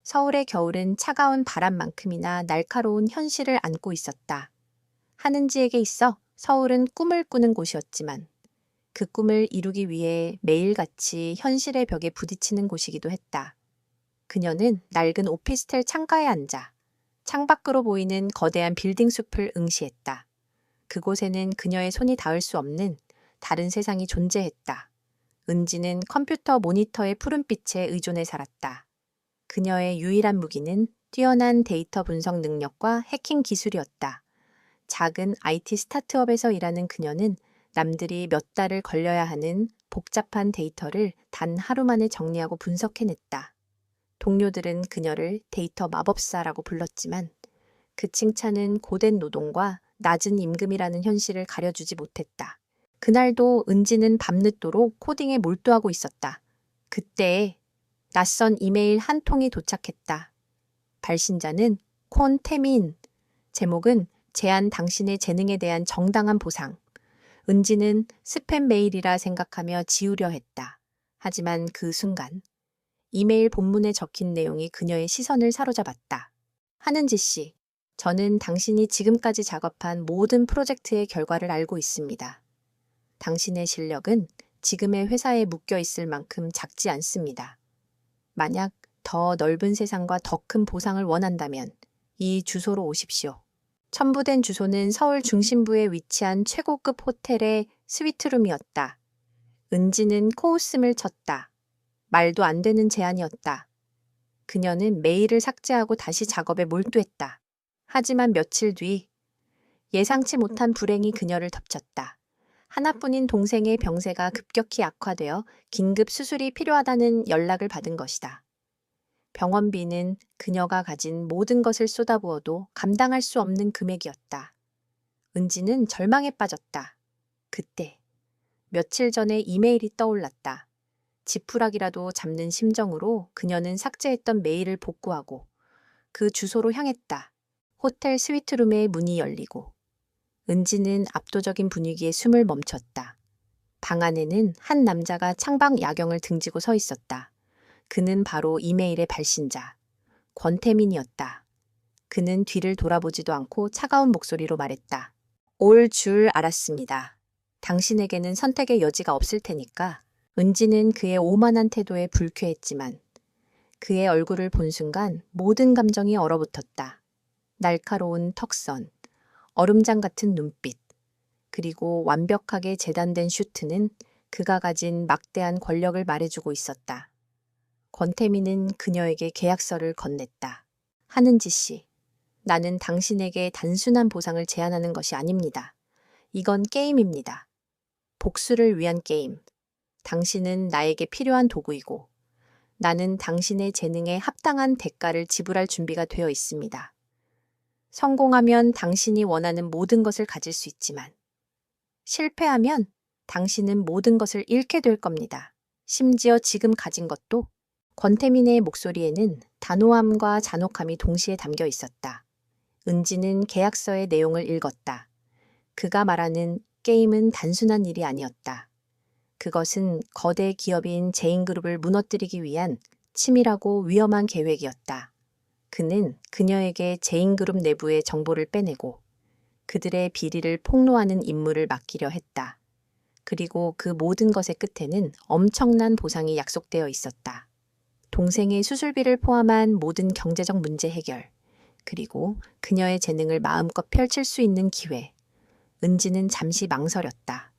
서울의 겨울은 차가운 바람만큼이나 날카로운 현실을 안고 있었다. 하는지에게 있어 서울은 꿈을 꾸는 곳이었지만 그 꿈을 이루기 위해 매일같이 현실의 벽에 부딪히는 곳이기도 했다. 그녀는 낡은 오피스텔 창가에 앉아 창밖으로 보이는 거대한 빌딩 숲을 응시했다. 그곳에는 그녀의 손이 닿을 수 없는 다른 세상이 존재했다. 은지는 컴퓨터 모니터의 푸른빛에 의존해 살았다. 그녀의 유일한 무기는 뛰어난 데이터 분석 능력과 해킹 기술이었다. 작은 IT 스타트업에서 일하는 그녀는 남들이 몇 달을 걸려야 하는 복잡한 데이터를 단 하루 만에 정리하고 분석해냈다. 동료들은 그녀를 데이터 마법사라고 불렀지만 그 칭찬은 고된 노동과 낮은 임금이라는 현실을 가려주지 못했다. 그날도 은지는 밤늦도록 코딩에 몰두하고 있었다. 그때 낯선 이메일 한 통이 도착했다. 발신자는 콘태민. 제목은 제안 당신의 재능에 대한 정당한 보상. 은지는 스팸 메일이라 생각하며 지우려 했다. 하지만 그 순간 이메일 본문에 적힌 내용이 그녀의 시선을 사로잡았다. 하는지 씨, 저는 당신이 지금까지 작업한 모든 프로젝트의 결과를 알고 있습니다. 당신의 실력은 지금의 회사에 묶여 있을 만큼 작지 않습니다. 만약 더 넓은 세상과 더 큰 보상을 원한다면 이 주소로 오십시오. 첨부된 주소는 서울 중심부에 위치한 최고급 호텔의 스위트룸이었다. 은지는 코웃음을 쳤다. 말도 안 되는 제안이었다. 그녀는 메일을 삭제하고 다시 작업에 몰두했다. 하지만 며칠 뒤 예상치 못한 불행이 그녀를 덮쳤다. 하나뿐인 동생의 병세가 급격히 악화되어 긴급 수술이 필요하다는 연락을 받은 것이다. 병원비는 그녀가 가진 모든 것을 쏟아부어도 감당할 수 없는 금액이었다. 은지는 절망에 빠졌다. 그때 며칠 전에 이메일이 떠올랐다. 지푸라기라도 잡는 심정으로 그녀는 삭제했던 메일을 복구하고 그 주소로 향했다. 호텔 스위트룸의 문이 열리고 은지는 압도적인 분위기에 숨을 멈췄다. 방 안에는 한 남자가 창밖 야경을 등지고 서 있었다. 그는 바로 이메일의 발신자, 권태민이었다. 그는 뒤를 돌아보지도 않고 차가운 목소리로 말했다. 올 줄 알았습니다. 당신에게는 선택의 여지가 없을 테니까. 은지는 그의 오만한 태도에 불쾌했지만 그의 얼굴을 본 순간 모든 감정이 얼어붙었다. 날카로운 턱선, 얼음장 같은 눈빛, 그리고 완벽하게 재단된 슈트는 그가 가진 막대한 권력을 말해주고 있었다. 권태민은 그녀에게 계약서를 건넸다. 하는지 씨, 나는 당신에게 단순한 보상을 제안하는 것이 아닙니다. 이건 게임입니다. 복수를 위한 게임. 당신은 나에게 필요한 도구이고 나는 당신의 재능에 합당한 대가를 지불할 준비가 되어 있습니다. 성공하면 당신이 원하는 모든 것을 가질 수 있지만 실패하면 당신은 모든 것을 잃게 될 겁니다. 심지어 지금 가진 것도. 권태민의 목소리에는 단호함과 잔혹함이 동시에 담겨 있었다. 은지는 계약서의 내용을 읽었다. 그가 말하는 게임은 단순한 일이 아니었다. 그것은 거대 기업인 제인그룹을 무너뜨리기 위한 치밀하고 위험한 계획이었다. 그는 그녀에게 제인그룹 내부의 정보를 빼내고 그들의 비리를 폭로하는 임무를 맡기려 했다. 그리고 그 모든 것의 끝에는 엄청난 보상이 약속되어 있었다. 동생의 수술비를 포함한 모든 경제적 문제 해결, 그리고 그녀의 재능을 마음껏 펼칠 수 있는 기회. 은지는 잠시 망설였다.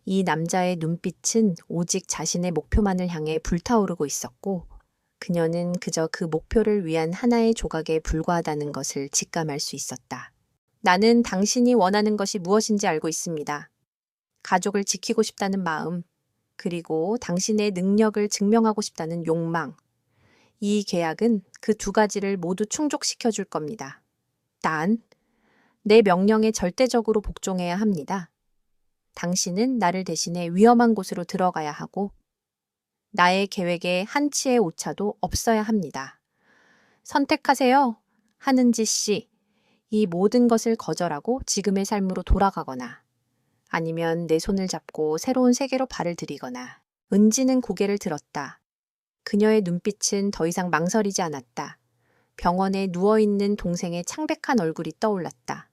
이 남자의 눈빛은 오직 자신의 목표만을 향해 불타오르고 있었고 그녀는 그저 그 목표를 위한 하나의 조각에 불과하다는 것을 직감할 수 있었다. 나는 당신이 원하는 것이 무엇인지 알고 있습니다. 가족을 지키고 싶다는 마음, 그리고 당신의 능력을 증명하고 싶다는 욕망. 이 계약은 그 두 가지를 모두 충족시켜 줄 겁니다. 단, 내 명령에 절대적으로 복종해야 합니다. 당신은 나를 대신해 위험한 곳으로 들어가야 하고 나의 계획에 한치의 오차도 없어야 합니다. 선택하세요. 하는지 씨, 이 모든 것을 거절하고 지금의 삶으로 돌아가거나 아니면 내 손을 잡고 새로운 세계로 발을 들이거나. 은지는 고개를 들었다. 그녀의 눈빛은 더 이상 망설이지 않았다. 병원에 누워있는 동생의 창백한 얼굴이 떠올랐다.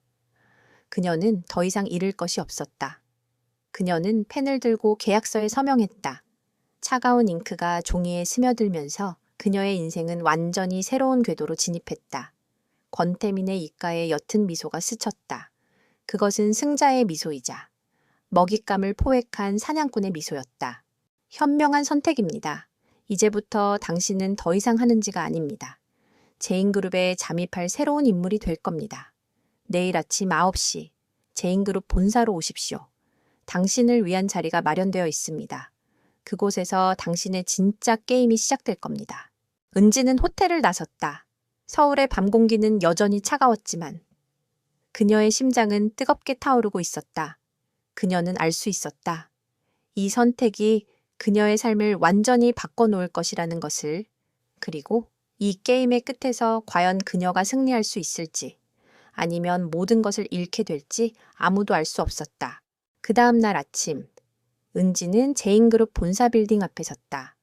그녀는 더 이상 잃을 것이 없었다. 그녀는 펜을 들고 계약서에 서명했다. 차가운 잉크가 종이에 스며들면서 그녀의 인생은 완전히 새로운 궤도로 진입했다. 권태민의 입가에 옅은 미소가 스쳤다. 그것은 승자의 미소이자 먹잇감을 포획한 사냥꾼의 미소였다. 현명한 선택입니다. 이제부터 당신은 더 이상 하는지가 아닙니다. 제인그룹에 잠입할 새로운 인물이 될 겁니다. 내일 아침 9시 제인그룹 본사로 오십시오. 당신을 위한 자리가 마련되어 있습니다. 그곳에서 당신의 진짜 게임이 시작될 겁니다. 은지는 호텔을 나섰다. 서울의 밤 공기는 여전히 차가웠지만 그녀의 심장은 뜨겁게 타오르고 있었다. 그녀는 알 수 있었다. 이 선택이 그녀의 삶을 완전히 바꿔놓을 것이라는 것을, 그리고 이 게임의 끝에서 과연 그녀가 승리할 수 있을지, 아니면 모든 것을 잃게 될지 아무도 알 수 없었다. 그 다음 날 아침, 은지는 제인그룹 본사 빌딩 앞에 섰다.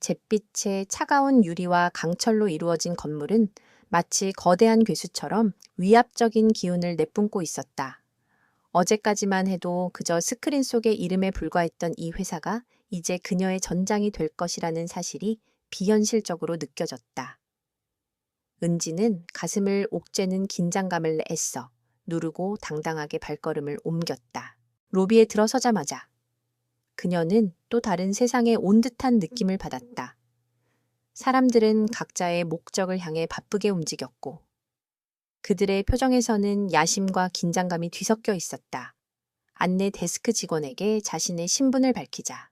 잿빛의 차가운 유리와 강철로 이루어진 건물은 마치 거대한 괴수처럼 위압적인 기운을 내뿜고 있었다. 어제까지만 해도 그저 스크린 속의 이름에 불과했던 이 회사가 이제 그녀의 전장이 될 것이라는 사실이 비현실적으로 느껴졌다. 은지는 가슴을 옥죄는 긴장감을 애써 누르고 당당하게 발걸음을 옮겼다. 로비에 들어서자마자 그녀는 또 다른 세상에 온 듯한 느낌을 받았다. 사람들은 각자의 목적을 향해 바쁘게 움직였고 그들의 표정에서는 야심과 긴장감이 뒤섞여 있었다. 안내 데스크 직원에게 자신의 신분을 밝히자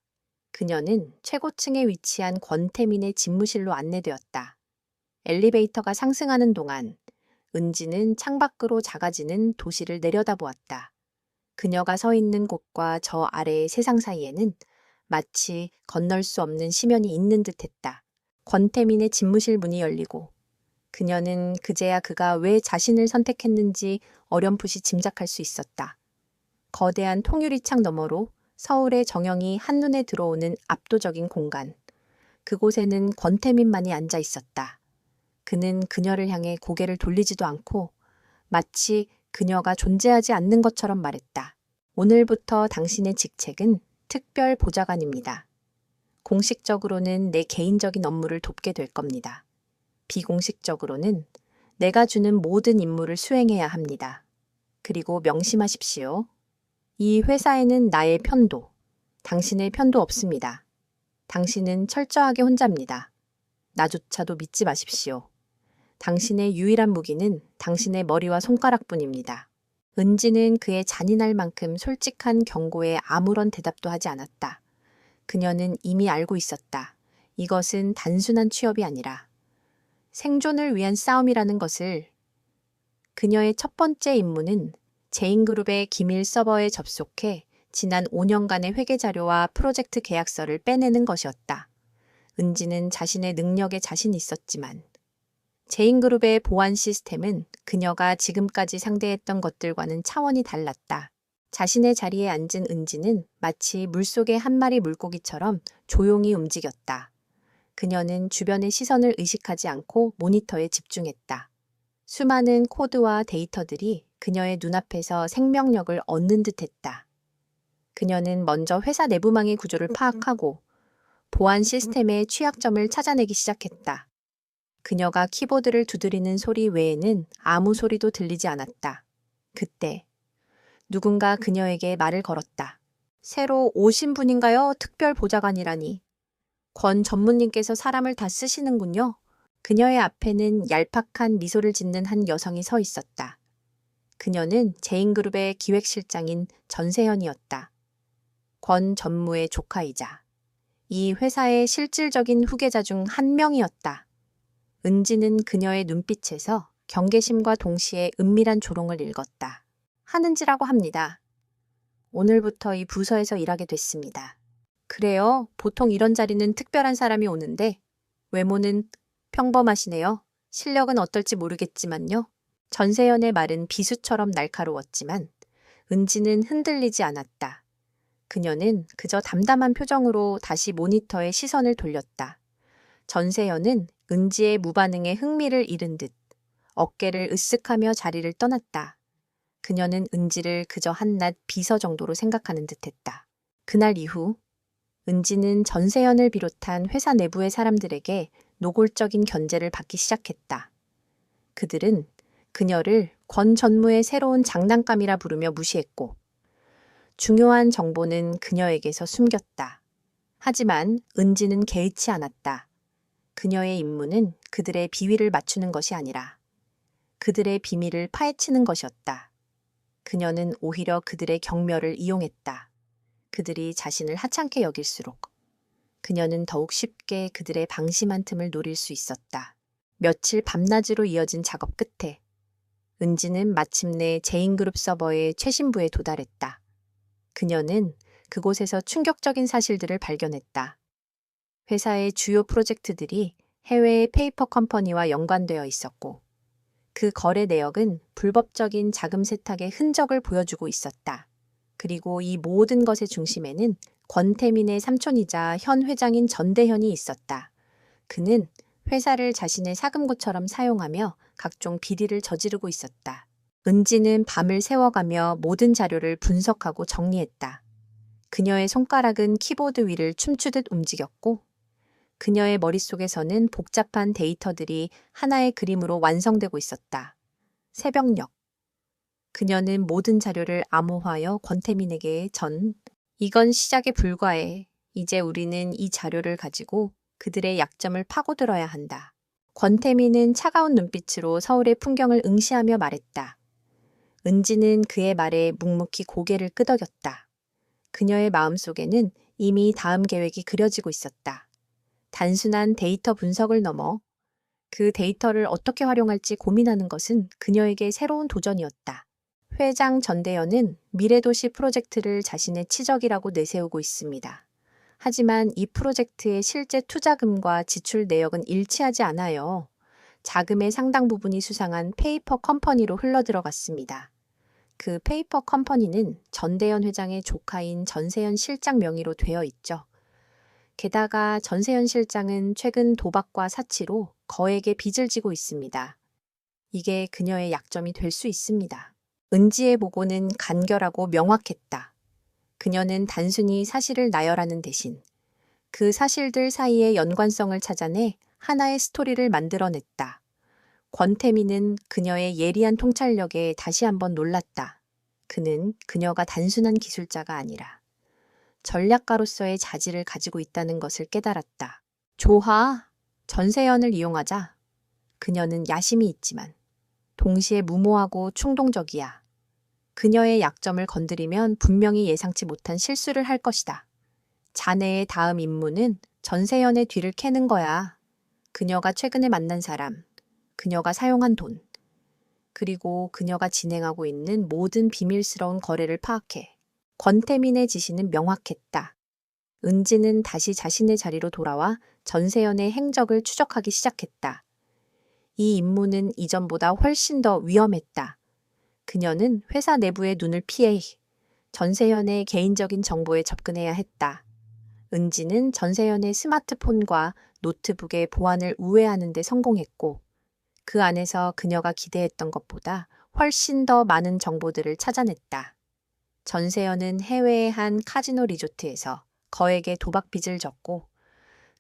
그녀는 최고층에 위치한 권태민의 집무실로 안내되었다. 엘리베이터가 상승하는 동안 은지는 창밖으로 작아지는 도시를 내려다보았다. 그녀가 서 있는 곳과 저 아래의 세상 사이에는 마치 건널 수 없는 심연이 있는 듯했다. 권태민의 집무실 문이 열리고 그녀는 그제야 그가 왜 자신을 선택했는지 어렴풋이 짐작할 수 있었다. 거대한 통유리창 너머로 서울의 정영이 한눈에 들어오는 압도적인 공간. 그곳에는 권태민만이 앉아 있었다. 그는 그녀를 향해 고개를 돌리지도 않고 마치 그녀가 존재하지 않는 것처럼 말했다. 오늘부터 당신의 직책은 특별 보좌관입니다. 공식적으로는 내 개인적인 업무를 돕게 될 겁니다. 비공식적으로는 내가 주는 모든 임무를 수행해야 합니다. 그리고 명심하십시오. 이 회사에는 나의 편도, 당신의 편도 없습니다. 당신은 철저하게 혼자입니다. 나조차도 믿지 마십시오. 당신의 유일한 무기는 당신의 머리와 손가락뿐입니다. 은지는 그의 잔인할 만큼 솔직한 경고에 아무런 대답도 하지 않았다. 그녀는 이미 알고 있었다. 이것은 단순한 취업이 아니라 생존을 위한 싸움이라는 것을. 그녀의 첫 번째 임무는 제인그룹의 기밀 서버에 접속해 지난 5년간의 회계 자료와 프로젝트 계약서를 빼내는 것이었다. 은지는 자신의 능력에 자신이 있었지만 제인그룹의 보안 시스템은 그녀가 지금까지 상대했던 것들과는 차원이 달랐다. 자신의 자리에 앉은 은지는 마치 물속의 한 마리 물고기처럼 조용히 움직였다. 그녀는 주변의 시선을 의식하지 않고 모니터에 집중했다. 수많은 코드와 데이터들이 그녀의 눈앞에서 생명력을 얻는 듯했다. 그녀는 먼저 회사 내부망의 구조를 파악하고 보안 시스템의 취약점을 찾아내기 시작했다. 그녀가 키보드를 두드리는 소리 외에는 아무 소리도 들리지 않았다. 그때 누군가 그녀에게 말을 걸었다. 새로 오신 분인가요? 특별 보좌관이라니. 권 전무님께서 사람을 다 쓰시는군요. 그녀의 앞에는 얄팍한 미소를 짓는 한 여성이 서 있었다. 그녀는 제인그룹의 기획실장인 전세현이었다. 권 전무의 조카이자 이 회사의 실질적인 후계자 중 한 명이었다. 은지는 그녀의 눈빛에서 경계심과 동시에 은밀한 조롱을 읽었다. 하는지라고 합니다. 오늘부터 이 부서에서 일하게 됐습니다. 그래요. 보통 이런 자리는 특별한 사람이 오는데 외모는 평범하시네요. 실력은 어떨지 모르겠지만요. 전세현의 말은 비수처럼 날카로웠지만 은지는 흔들리지 않았다. 그녀는 그저 담담한 표정으로 다시 모니터에 시선을 돌렸다. 전세현은 은지의 무반응에 흥미를 잃은 듯 어깨를 으쓱하며 자리를 떠났다. 그녀는 은지를 그저 한낱 비서 정도로 생각하는 듯했다. 그날 이후 은지는 전세현을 비롯한 회사 내부의 사람들에게 노골적인 견제를 받기 시작했다. 그들은 그녀를 권 전무의 새로운 장난감이라 부르며 무시했고 중요한 정보는 그녀에게서 숨겼다. 하지만 은지는 개의치 않았다. 그녀의 임무는 그들의 비위를 맞추는 것이 아니라 그들의 비밀을 파헤치는 것이었다. 그녀는 오히려 그들의 경멸을 이용했다. 그들이 자신을 하찮게 여길수록 그녀는 더욱 쉽게 그들의 방심한 틈을 노릴 수 있었다. 며칠 밤낮으로 이어진 작업 끝에 은지는 마침내 제인그룹 서버의 최신부에 도달했다. 그녀는 그곳에서 충격적인 사실들을 발견했다. 회사의 주요 프로젝트들이 해외의 페이퍼 컴퍼니와 연관되어 있었고 그 거래 내역은 불법적인 자금 세탁의 흔적을 보여주고 있었다. 그리고 이 모든 것의 중심에는 권태민의 삼촌이자 현 회장인 전대현이 있었다. 그는 회사를 자신의 사금고처럼 사용하며 각종 비리를 저지르고 있었다. 은지는 밤을 새워가며 모든 자료를 분석하고 정리했다. 그녀의 손가락은 키보드 위를 춤추듯 움직였고 그녀의 머릿속에서는 복잡한 데이터들이 하나의 그림으로 완성되고 있었다. 새벽녘. 그녀는 모든 자료를 암호화하여 권태민에게 이건 시작에 불과해. 이제 우리는 이 자료를 가지고 그들의 약점을 파고들어야 한다. 권태민은 차가운 눈빛으로 서울의 풍경을 응시하며 말했다. 은지는 그의 말에 묵묵히 고개를 끄덕였다. 그녀의 마음속에는 이미 다음 계획이 그려지고 있었다. 단순한 데이터 분석을 넘어 그 데이터를 어떻게 활용할지 고민하는 것은 그녀에게 새로운 도전이었다. 회장 전대현은 미래도시 프로젝트를 자신의 치적이라고 내세우고 있습니다. 하지만 이 프로젝트의 실제 투자금과 지출 내역은 일치하지 않아요. 자금의 상당 부분이 수상한 페이퍼 컴퍼니로 흘러들어갔습니다. 그 페이퍼 컴퍼니는 전대현 회장의 조카인 전세현 실장 명의로 되어 있죠. 게다가 전세현 실장은 최근 도박과 사치로 거액의 빚을 지고 있습니다. 이게 그녀의 약점이 될 수 있습니다. 은지의 보고는 간결하고 명확했다. 그녀는 단순히 사실을 나열하는 대신 그 사실들 사이의 연관성을 찾아내 하나의 스토리를 만들어냈다. 권태민은 그녀의 예리한 통찰력에 다시 한번 놀랐다. 그녀가 단순한 기술자가 아니라 전략가로서의 자질을 가지고 있다는 것을 깨달았다. 좋아. 전세현을 이용하자. 그녀는 야심이 있지만 동시에 무모하고 충동적이야. 그녀의 약점을 건드리면 분명히 예상치 못한 실수를 할 것이다. 자네의 다음 임무는 전세현의 뒤를 캐는 거야. 그녀가 최근에 만난 사람, 그녀가 사용한 돈, 그리고 그녀가 진행하고 있는 모든 비밀스러운 거래를 파악해. 권태민의 지시는 명확했다. 은지는 다시 자신의 자리로 돌아와 전세현의 행적을 추적하기 시작했다. 이 임무는 이전보다 훨씬 더 위험했다. 그녀는 회사 내부의 눈을 피해 전세현의 개인적인 정보에 접근해야 했다. 은지는 전세현의 스마트폰과 노트북의 보안을 우회하는 데 성공했고 그 안에서 그녀가 기대했던 것보다 훨씬 더 많은 정보들을 찾아냈다. 전세현은 해외의 한 카지노 리조트에서 거액의 도박 빚을 졌고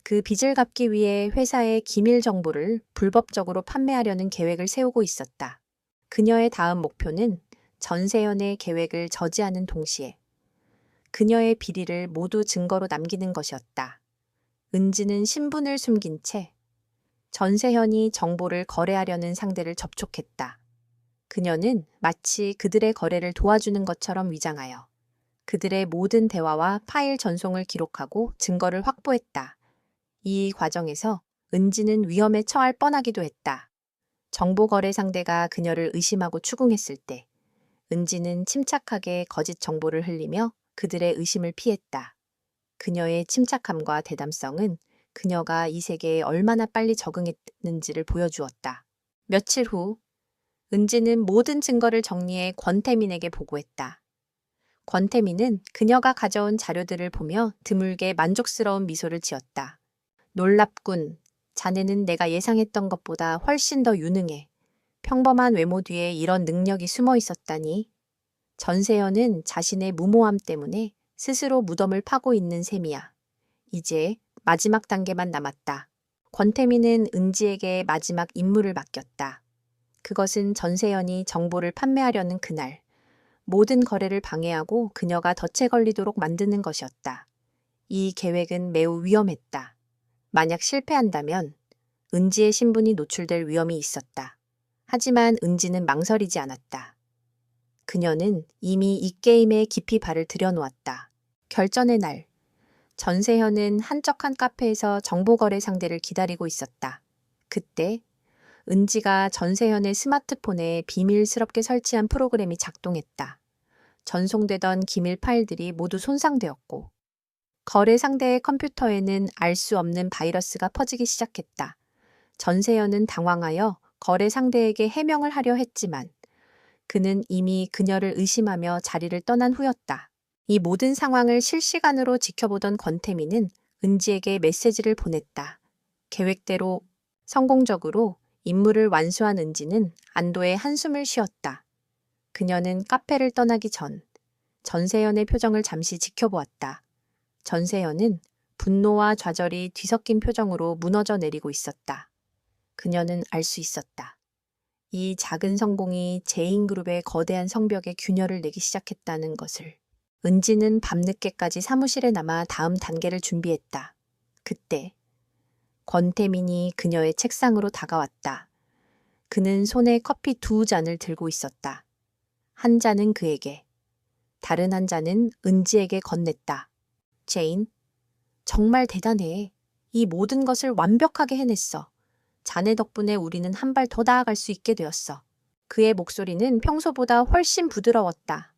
그 빚을 갚기 위해 회사의 기밀 정보를 불법적으로 판매하려는 계획을 세우고 있었다. 그녀의 다음 목표는 전세현의 계획을 저지하는 동시에 그녀의 비리를 모두 증거로 남기는 것이었다. 은지는 신분을 숨긴 채 전세현이 정보를 거래하려는 상대를 접촉했다. 그녀는 마치 그들의 거래를 도와주는 것처럼 위장하여 그들의 모든 대화와 파일 전송을 기록하고 증거를 확보했다. 이 과정에서 은지는 위험에 처할 뻔하기도 했다. 정보 거래 상대가 그녀를 의심하고 추궁했을 때 은지는 침착하게 거짓 정보를 흘리며 그들의 의심을 피했다. 그녀의 침착함과 대담성은 그녀가 이 세계에 얼마나 빨리 적응했는지를 보여주었다. 며칠 후 은지는 모든 증거를 정리해 권태민에게 보고했다. 권태민은 그녀가 가져온 자료들을 보며 드물게 만족스러운 미소를 지었다. 놀랍군. 자네는 내가 예상했던 것보다 훨씬 더 유능해. 평범한 외모 뒤에 이런 능력이 숨어 있었다니. 전세현은 자신의 무모함 때문에 스스로 무덤을 파고 있는 셈이야. 이제 마지막 단계만 남았다. 권태민은 은지에게 마지막 임무를 맡겼다. 그것은 전세현이 정보를 판매하려는 그날, 모든 거래를 방해하고 그녀가 덫에 걸리도록 만드는 것이었다. 이 계획은 매우 위험했다. 만약 실패한다면 은지의 신분이 노출될 위험이 있었다. 하지만 은지는 망설이지 않았다. 그녀는 이미 이 게임에 깊이 발을 들여놓았다. 결전의 날, 전세현은 한적한 카페에서 정보거래 상대를 기다리고 있었다. 그때 은지가 전세현의 스마트폰에 비밀스럽게 설치한 프로그램이 작동했다. 전송되던 기밀 파일들이 모두 손상되었고, 거래 상대의 컴퓨터에는 알 수 없는 바이러스가 퍼지기 시작했다. 전세현은 당황하여 거래 상대에게 해명을 하려 했지만 그는 이미 그녀를 의심하며 자리를 떠난 후였다. 이 모든 상황을 실시간으로 지켜보던 권태민은 은지에게 메시지를 보냈다. 계획대로 성공적으로 임무를 완수한 은지는 안도의 한숨을 쉬었다. 그녀는 카페를 떠나기 전 전세현의 표정을 잠시 지켜보았다. 전세현은 분노와 좌절이 뒤섞인 표정으로 무너져 내리고 있었다. 그녀는 알 수 있었다. 이 작은 성공이 제인그룹의 거대한 성벽에 균열을 내기 시작했다는 것을. 은지는 밤늦게까지 사무실에 남아 다음 단계를 준비했다. 그때 권태민이 그녀의 책상으로 다가왔다. 그는 손에 커피 2잔을 들고 있었다. 한 잔은 그에게, 다른 한 잔은 은지에게 건넸다. 제인, 정말 대단해. 이 모든 것을 완벽하게 해냈어. 자네 덕분에 우리는 한 발 더 나아갈 수 있게 되었어. 그의 목소리는 평소보다 훨씬 부드러웠다.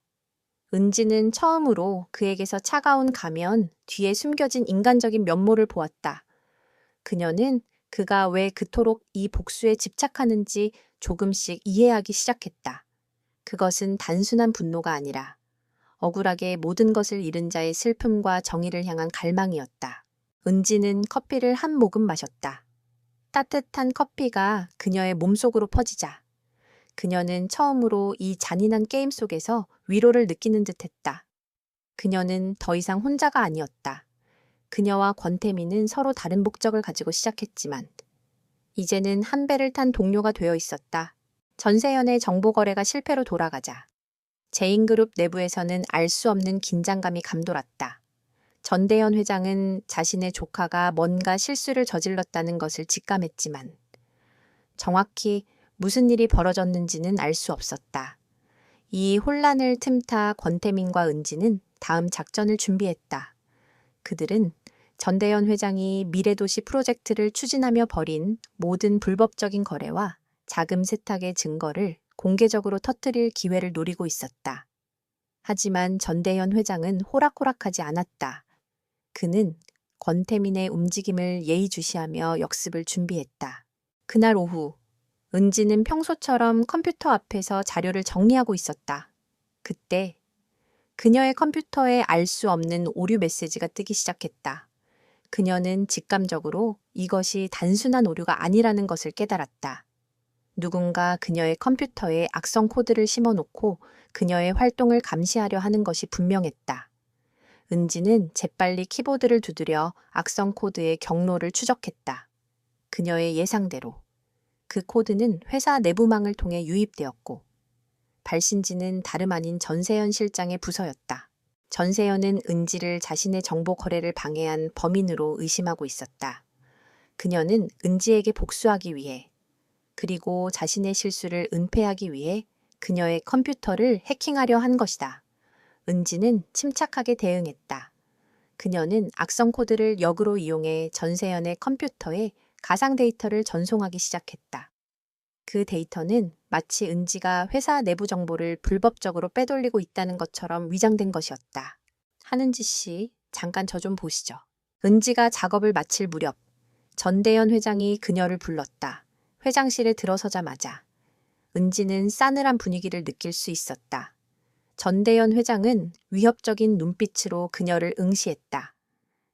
은지는 처음으로 그에게서 차가운 가면 뒤에 숨겨진 인간적인 면모를 보았다. 그녀는 그가 왜 그토록 이 복수에 집착하는지 조금씩 이해하기 시작했다. 그것은 단순한 분노가 아니라 억울하게 모든 것을 잃은 자의 슬픔과 정의를 향한 갈망이었다. 은지는 커피를 한 모금 마셨다. 따뜻한 커피가 그녀의 몸속으로 퍼지자 그녀는 처음으로 이 잔인한 게임 속에서 위로를 느끼는 듯했다. 그녀는 더 이상 혼자가 아니었다. 그녀와 권태민은 서로 다른 목적을 가지고 시작했지만 이제는 한 배를 탄 동료가 되어 있었다. 전세현의 정보 거래가 실패로 돌아가자 제인그룹 내부에서는 알 수 없는 긴장감이 감돌았다. 전대현 회장은 자신의 조카가 뭔가 실수를 저질렀다는 것을 직감했지만 정확히 무슨 일이 벌어졌는지는 알 수 없었다. 이 혼란을 틈타 권태민과 은지는 다음 작전을 준비했다. 그들은 전대현 회장이 미래도시 프로젝트를 추진하며 벌인 모든 불법적인 거래와 자금 세탁의 증거를 공개적으로 터뜨릴 기회를 노리고 있었다. 하지만 전대현 회장은 호락호락하지 않았다. 그는 권태민의 움직임을 예의주시하며 역습을 준비했다. 그날 오후 은지는 평소처럼 컴퓨터 앞에서 자료를 정리하고 있었다. 그때 그녀의 컴퓨터에 알 수 없는 오류 메시지가 뜨기 시작했다. 그녀는 직감적으로 이것이 단순한 오류가 아니라는 것을 깨달았다. 누군가 그녀의 컴퓨터에 악성 코드를 심어놓고 그녀의 활동을 감시하려 하는 것이 분명했다. 은지는 재빨리 키보드를 두드려 악성 코드의 경로를 추적했다. 그녀의 예상대로 그 코드는 회사 내부망을 통해 유입되었고 발신지는 다름 아닌 전세현 실장의 부서였다. 전세현은 은지를 자신의 정보 거래를 방해한 범인으로 의심하고 있었다. 그녀는 은지에게 복수하기 위해 그리고 자신의 실수를 은폐하기 위해 그녀의 컴퓨터를 해킹하려 한 것이다. 은지는 침착하게 대응했다. 그녀는 악성 코드를 역으로 이용해 전세현의 컴퓨터에 가상 데이터를 전송하기 시작했다. 그 데이터는 마치 은지가 회사 내부 정보를 불법적으로 빼돌리고 있다는 것처럼 위장된 것이었다. 하는지 씨, 잠깐 저 좀 보시죠. 은지가 작업을 마칠 무렵 전대현 회장이 그녀를 불렀다. 회장실에 들어서자마자 은지는 싸늘한 분위기를 느낄 수 있었다. 전대현 회장은 위협적인 눈빛으로 그녀를 응시했다.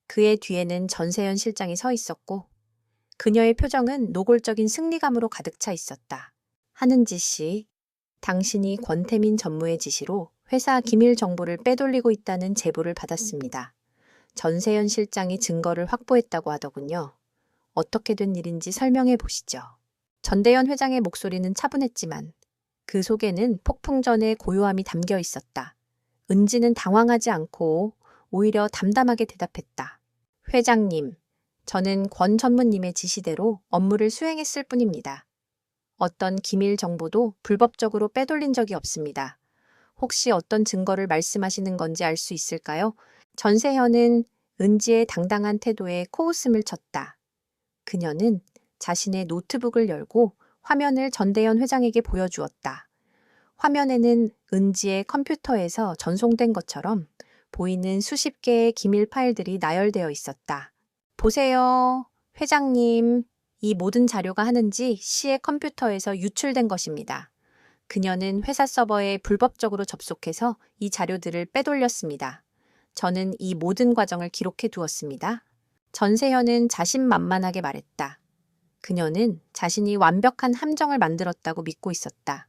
그의 뒤에는 전세현 실장이 서 있었고 그녀의 표정은 노골적인 승리감으로 가득 차 있었다. 하는지 씨, 당신이 권태민 전무의 지시로 회사 기밀 정보를 빼돌리고 있다는 제보를 받았습니다. 전세현 실장이 증거를 확보했다고 하더군요. 어떻게 된 일인지 설명해 보시죠. 전대현 회장의 목소리는 차분했지만 그 속에는 폭풍 전의 고요함이 담겨 있었다. 은지는 당황하지 않고 오히려 담담하게 대답했다. 회장님, 저는 권 전무님의 지시대로 업무를 수행했을 뿐입니다. 어떤 기밀 정보도 불법적으로 빼돌린 적이 없습니다. 혹시 어떤 증거를 말씀하시는 건지 알 수 있을까요? 전세현은 은지의 당당한 태도에 코웃음을 쳤다. 그녀는 자신의 노트북을 열고 화면을 전대현 회장에게 보여주었다. 화면에는 은지의 컴퓨터에서 전송된 것처럼 보이는 수십 개의 기밀 파일들이 나열되어 있었다. 보세요, 회장님. 이 모든 자료가 하는지 씨의 컴퓨터에서 유출된 것입니다. 그녀는 회사 서버에 불법적으로 접속해서 이 자료들을 빼돌렸습니다. 저는 이 모든 과정을 기록해 두었습니다. 전세현은 자신만만하게 말했다. 그녀는 자신이 완벽한 함정을 만들었다고 믿고 있었다.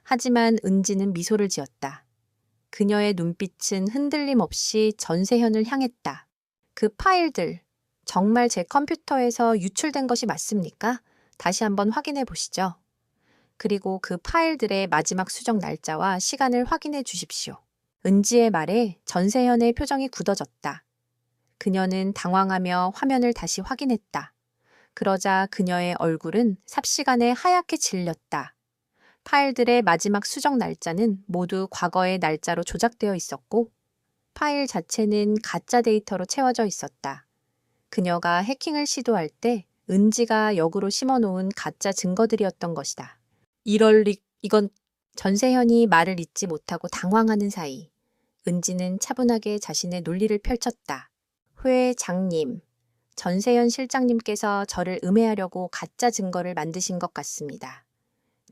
하지만 은지는 미소를 지었다. 그녀의 눈빛은 흔들림 없이 전세현을 향했다. 그 파일들, 정말 제 컴퓨터에서 유출된 것이 맞습니까? 다시 한번 확인해 보시죠. 그리고 그 파일들의 마지막 수정 날짜와 시간을 확인해 주십시오. 은지의 말에 전세현의 표정이 굳어졌다. 그녀는 당황하며 화면을 다시 확인했다. 그러자 그녀의 얼굴은 삽시간에 하얗게 질렸다. 파일들의 마지막 수정 날짜는 모두 과거의 날짜로 조작되어 있었고 파일 자체는 가짜 데이터로 채워져 있었다. 그녀가 해킹을 시도할 때 은지가 역으로 심어놓은 가짜 증거들이었던 것이다. 이건 전세현이 말을 잇지 못하고 당황하는 사이 은지는 차분하게 자신의 논리를 펼쳤다. 회장님, 전세현 실장님께서 저를 음해하려고 가짜 증거를 만드신 것 같습니다.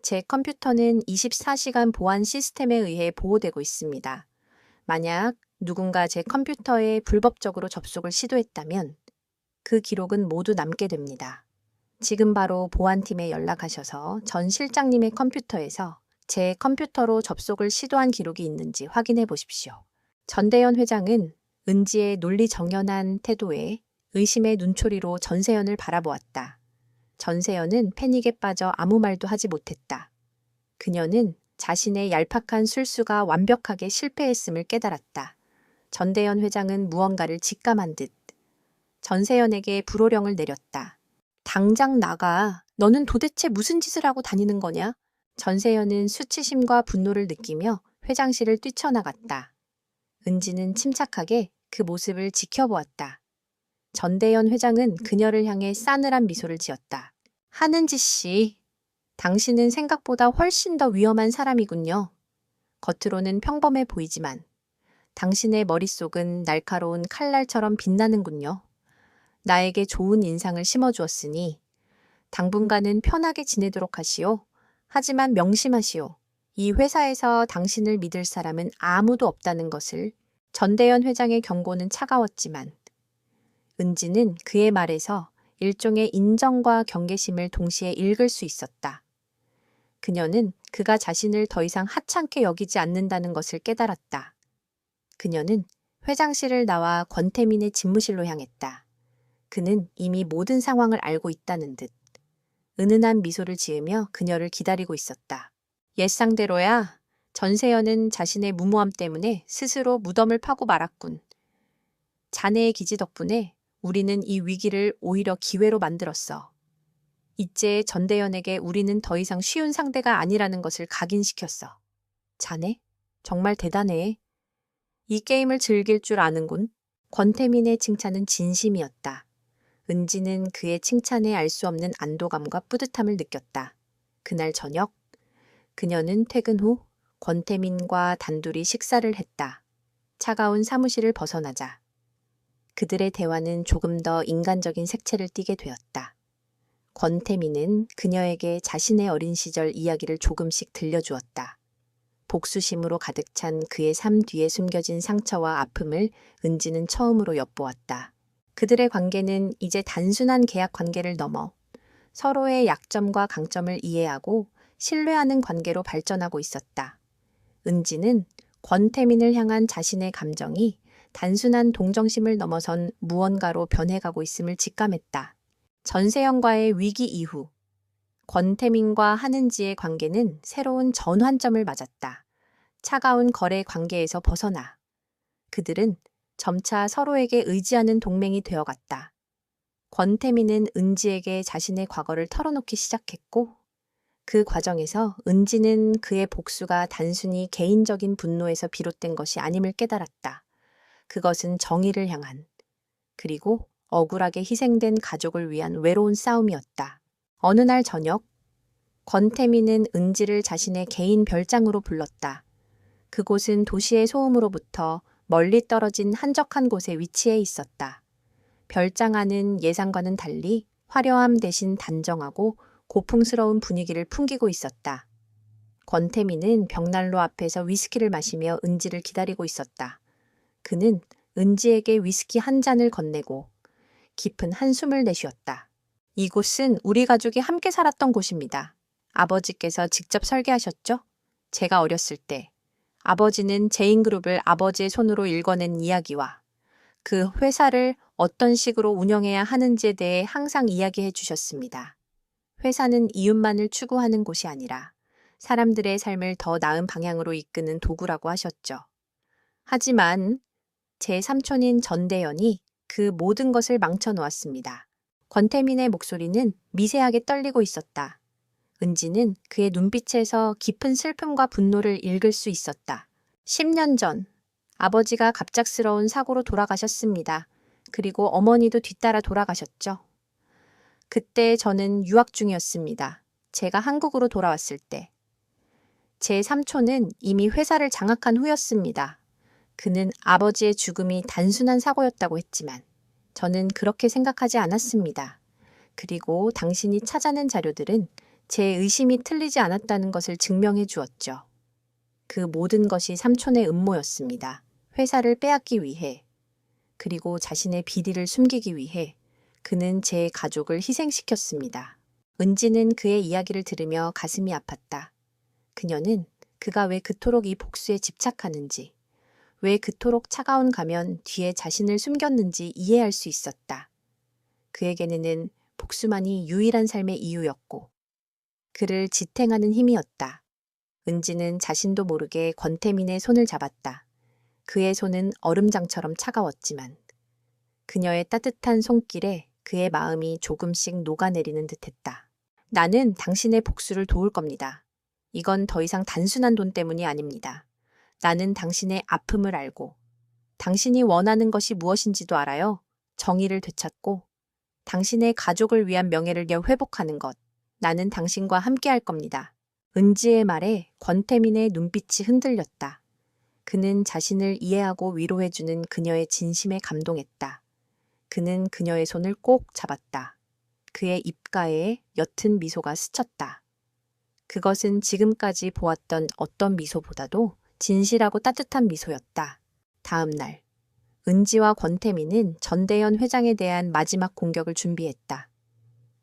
제 컴퓨터는 24시간 보안 시스템에 의해 보호되고 있습니다. 만약 누군가 제 컴퓨터에 불법적으로 접속을 시도했다면 그 기록은 모두 남게 됩니다. 지금 바로 보안팀에 연락하셔서 전 실장님의 컴퓨터에서 제 컴퓨터로 접속을 시도한 기록이 있는지 확인해 보십시오. 전대현 회장은 은지의 논리 정연한 태도에 의심의 눈초리로 전세현을 바라보았다. 전세현은 패닉에 빠져 아무 말도 하지 못했다. 그녀는 자신의 얄팍한 술수가 완벽하게 실패했음을 깨달았다. 전대현 회장은 무언가를 직감한 듯 전세현에게 불호령을 내렸다. 당장 나가. 너는 도대체 무슨 짓을 하고 다니는 거냐? 전세현은 수치심과 분노를 느끼며 회장실을 뛰쳐나갔다. 은지는 침착하게 그 모습을 지켜보았다. 전대현 회장은 그녀를 향해 싸늘한 미소를 지었다. 하는지 씨, 당신은 생각보다 훨씬 더 위험한 사람이군요. 겉으로는 평범해 보이지만 당신의 머릿속은 날카로운 칼날처럼 빛나는군요. 나에게 좋은 인상을 심어주었으니 당분간은 편하게 지내도록 하시오. 하지만 명심하시오. 이 회사에서 당신을 믿을 사람은 아무도 없다는 것을. 전대현 회장의 경고는 차가웠지만 은지는 그의 말에서 일종의 인정과 경계심을 동시에 읽을 수 있었다. 그녀는 그가 자신을 더 이상 하찮게 여기지 않는다는 것을 깨달았다. 그녀는 회장실을 나와 권태민의 집무실로 향했다. 그는 이미 모든 상황을 알고 있다는 듯 은은한 미소를 지으며 그녀를 기다리고 있었다. 예상대로야. 전세현은 자신의 무모함 때문에 스스로 무덤을 파고 말았군. 자네의 기지 덕분에 우리는 이 위기를 오히려 기회로 만들었어. 이제 전대현에게 우리는 더 이상 쉬운 상대가 아니라는 것을 각인시켰어. 자네? 정말 대단해. 이 게임을 즐길 줄 아는군. 권태민의 칭찬은 진심이었다. 은지는 그의 칭찬에 알 수 없는 안도감과 뿌듯함을 느꼈다. 그날 저녁, 그녀는 퇴근 후 권태민과 단둘이 식사를 했다. 차가운 사무실을 벗어나자 그들의 대화는 조금 더 인간적인 색채를 띠게 되었다. 권태민은 그녀에게 자신의 어린 시절 이야기를 조금씩 들려주었다. 복수심으로 가득 찬 그의 삶 뒤에 숨겨진 상처와 아픔을 은지는 처음으로 엿보았다. 그들의 관계는 이제 단순한 계약 관계를 넘어 서로의 약점과 강점을 이해하고 신뢰하는 관계로 발전하고 있었다. 은지는 권태민을 향한 자신의 감정이 단순한 동정심을 넘어선 무언가로 변해가고 있음을 직감했다. 전세영과의 위기 이후 권태민과 한은지의 관계는 새로운 전환점을 맞았다. 차가운 거래 관계에서 벗어나 그들은 점차 서로에게 의지하는 동맹이 되어갔다. 권태민은 은지에게 자신의 과거를 털어놓기 시작했고 그 과정에서 은지는 그의 복수가 단순히 개인적인 분노에서 비롯된 것이 아님을 깨달았다. 그것은 정의를 향한 그리고 억울하게 희생된 가족을 위한 외로운 싸움이었다. 어느 날 저녁 권태민은 은지를 자신의 개인 별장으로 불렀다. 그곳은 도시의 소음으로부터 멀리 떨어진 한적한 곳에 위치해 있었다. 별장 안은 예상과는 달리 화려함 대신 단정하고 고풍스러운 분위기를 풍기고 있었다. 권태민은 벽난로 앞에서 위스키를 마시며 은지를 기다리고 있었다. 그는 은지에게 위스키 한 잔을 건네고 깊은 한숨을 내쉬었다. 이곳은 우리 가족이 함께 살았던 곳입니다. 아버지께서 직접 설계하셨죠? 제가 어렸을 때 아버지는 제인그룹을 아버지의 손으로 읽어낸 이야기와 그 회사를 어떤 식으로 운영해야 하는지에 대해 항상 이야기해 주셨습니다. 회사는 이윤만을 추구하는 곳이 아니라 사람들의 삶을 더 나은 방향으로 이끄는 도구라고 하셨죠. 하지만 제 삼촌인 전대현이 그 모든 것을 망쳐놓았습니다. 권태민의 목소리는 미세하게 떨리고 있었다. 은지는 그의 눈빛에서 깊은 슬픔과 분노를 읽을 수 있었다. 10년 전 아버지가 갑작스러운 사고로 돌아가셨습니다. 그리고 어머니도 뒤따라 돌아가셨죠. 그때 저는 유학 중이었습니다. 제가 한국으로 돌아왔을 때. 제 삼촌은 이미 회사를 장악한 후였습니다. 그는 아버지의 죽음이 단순한 사고였다고 했지만 저는 그렇게 생각하지 않았습니다. 그리고 당신이 찾아낸 자료들은 제 의심이 틀리지 않았다는 것을 증명해 주었죠. 그 모든 것이 삼촌의 음모였습니다. 회사를 빼앗기 위해, 그리고 자신의 비리를 숨기기 위해 그는 제 가족을 희생시켰습니다. 은지는 그의 이야기를 들으며 가슴이 아팠다. 그녀는 그가 왜 그토록 이 복수에 집착하는지, 왜 그토록 차가운 가면 뒤에 자신을 숨겼는지 이해할 수 있었다. 그에게는 복수만이 유일한 삶의 이유였고, 그를 지탱하는 힘이었다. 은지는 자신도 모르게 권태민의 손을 잡았다. 그의 손은 얼음장처럼 차가웠지만 그녀의 따뜻한 손길에 그의 마음이 조금씩 녹아내리는 듯했다. 나는 당신의 복수를 도울 겁니다. 이건 더 이상 단순한 돈 때문이 아닙니다. 나는 당신의 아픔을 알고 당신이 원하는 것이 무엇인지도 알아요. 정의를 되찾고 당신의 가족을 위한 명예를 회복하는 것. 나는 당신과 함께 할 겁니다. 은지의 말에 권태민의 눈빛이 흔들렸다. 그는 자신을 이해하고 위로해주는 그녀의 진심에 감동했다. 그는 그녀의 손을 꼭 잡았다. 그의 입가에 옅은 미소가 스쳤다. 그것은 지금까지 보았던 어떤 미소보다도 진실하고 따뜻한 미소였다. 다음 날, 은지와 권태민은 전대현 회장에 대한 마지막 공격을 준비했다.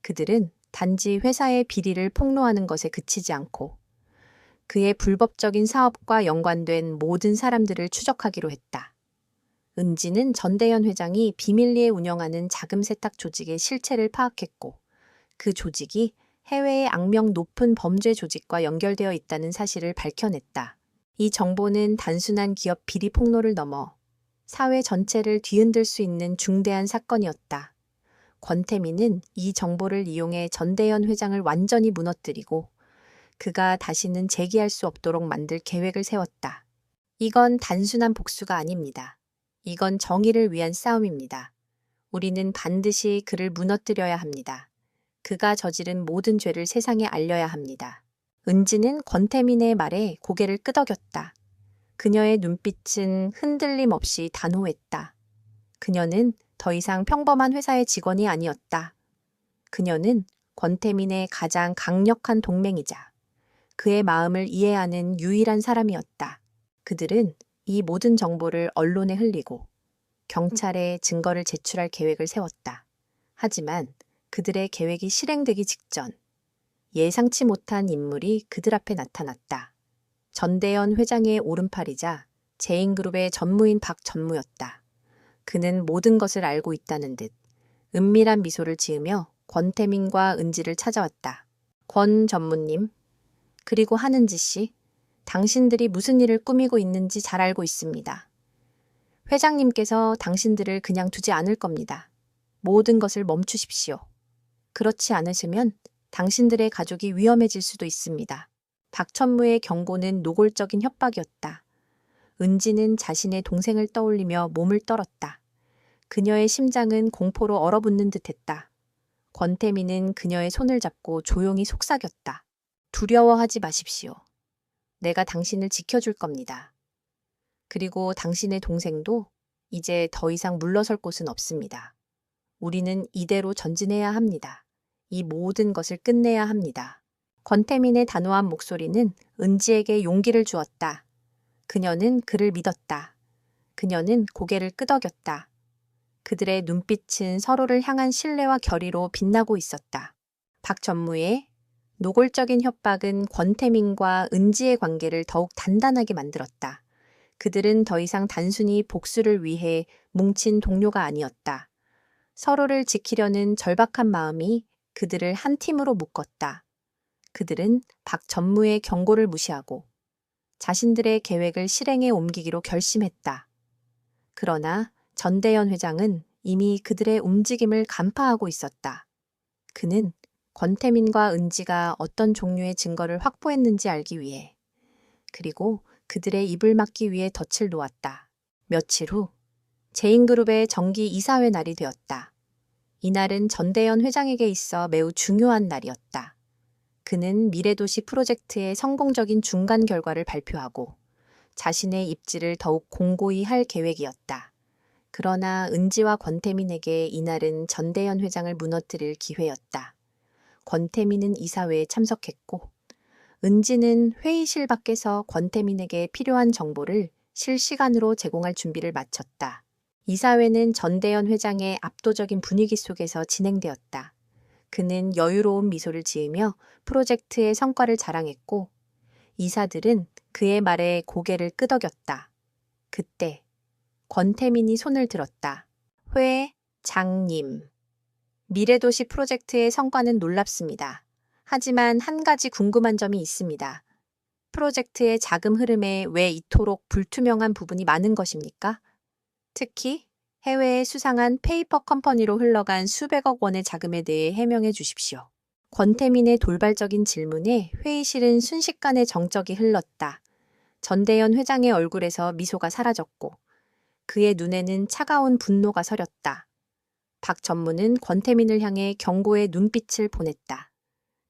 그들은 단지 회사의 비리를 폭로하는 것에 그치지 않고 그의 불법적인 사업과 연관된 모든 사람들을 추적하기로 했다. 은지는 전대현 회장이 비밀리에 운영하는 자금 세탁 조직의 실체를 파악했고 그 조직이 해외의 악명 높은 범죄 조직과 연결되어 있다는 사실을 밝혀냈다. 이 정보는 단순한 기업 비리 폭로를 넘어 사회 전체를 뒤흔들 수 있는 중대한 사건이었다. 권태민은 이 정보를 이용해 전대현 회장을 완전히 무너뜨리고 그가 다시는 재기할 수 없도록 만들 계획을 세웠다. 이건 단순한 복수가 아닙니다. 이건 정의를 위한 싸움입니다. 우리는 반드시 그를 무너뜨려야 합니다. 그가 저지른 모든 죄를 세상에 알려야 합니다. 은지는 권태민의 말에 고개를 끄덕였다. 그녀의 눈빛은 흔들림 없이 단호했다. 그녀는 더 이상 평범한 회사의 직원이 아니었다. 그녀는 권태민의 가장 강력한 동맹이자 그의 마음을 이해하는 유일한 사람이었다. 그들은 이 모든 정보를 언론에 흘리고 경찰에 증거를 제출할 계획을 세웠다. 하지만 그들의 계획이 실행되기 직전 예상치 못한 인물이 그들 앞에 나타났다. 전대현 회장의 오른팔이자 제인그룹의 전무인 박전무였다. 그는 모든 것을 알고 있다는 듯 은밀한 미소를 지으며 권태민과 은지를 찾아왔다. 권 전무님, 그리고 하는지 씨, 당신들이 무슨 일을 꾸미고 있는지 잘 알고 있습니다. 회장님께서 당신들을 그냥 두지 않을 겁니다. 모든 것을 멈추십시오. 그렇지 않으시면 당신들의 가족이 위험해질 수도 있습니다. 박천무의 경고는 노골적인 협박이었다. 은지는 자신의 동생을 떠올리며 몸을 떨었다. 그녀의 심장은 공포로 얼어붙는 듯했다. 권태민은 그녀의 손을 잡고 조용히 속삭였다. 두려워하지 마십시오. 내가 당신을 지켜줄 겁니다. 그리고 당신의 동생도 이제 더 이상 물러설 곳은 없습니다. 우리는 이대로 전진해야 합니다. 이 모든 것을 끝내야 합니다. 권태민의 단호한 목소리는 은지에게 용기를 주었다. 그녀는 그를 믿었다. 그녀는 고개를 끄덕였다. 그들의 눈빛은 서로를 향한 신뢰와 결의로 빛나고 있었다. 박전무의 노골적인 협박은 권태민과 은지의 관계를 더욱 단단하게 만들었다. 그들은 더 이상 단순히 복수를 위해 뭉친 동료가 아니었다. 서로를 지키려는 절박한 마음이 그들을 한 팀으로 묶었다. 그들은 박전무의 경고를 무시하고 자신들의 계획을 실행에 옮기기로 결심했다. 그러나 전대현 회장은 이미 그들의 움직임을 간파하고 있었다. 그는 권태민과 은지가 어떤 종류의 증거를 확보했는지 알기 위해, 그리고 그들의 입을 막기 위해 덫을 놓았다. 며칠 후 제인그룹의 정기 이사회 날이 되었다. 이날은 전대현 회장에게 있어 매우 중요한 날이었다. 그는 미래도시 프로젝트의 성공적인 중간 결과를 발표하고 자신의 입지를 더욱 공고히 할 계획이었다. 그러나 은지와 권태민에게 이날은 전대현 회장을 무너뜨릴 기회였다. 권태민은 이사회에 참석했고 은지는 회의실 밖에서 권태민에게 필요한 정보를 실시간으로 제공할 준비를 마쳤다. 이사회는 전대현 회장의 압도적인 분위기 속에서 진행되었다. 그는 여유로운 미소를 지으며 프로젝트의 성과를 자랑했고 이사들은 그의 말에 고개를 끄덕였다. 그때 권태민이 손을 들었다. 회장님. 미래도시 프로젝트의 성과는 놀랍습니다. 하지만 한 가지 궁금한 점이 있습니다. 프로젝트의 자금 흐름에 왜 이토록 불투명한 부분이 많은 것입니까? 특히 해외에 수상한 페이퍼 컴퍼니로 흘러간 수백억 원의 자금에 대해 해명해 주십시오. 권태민의 돌발적인 질문에 회의실은 순식간에 정적이 흘렀다. 전대현 회장의 얼굴에서 미소가 사라졌고 그의 눈에는 차가운 분노가 서렸다. 박 전무는 권태민을 향해 경고의 눈빛을 보냈다.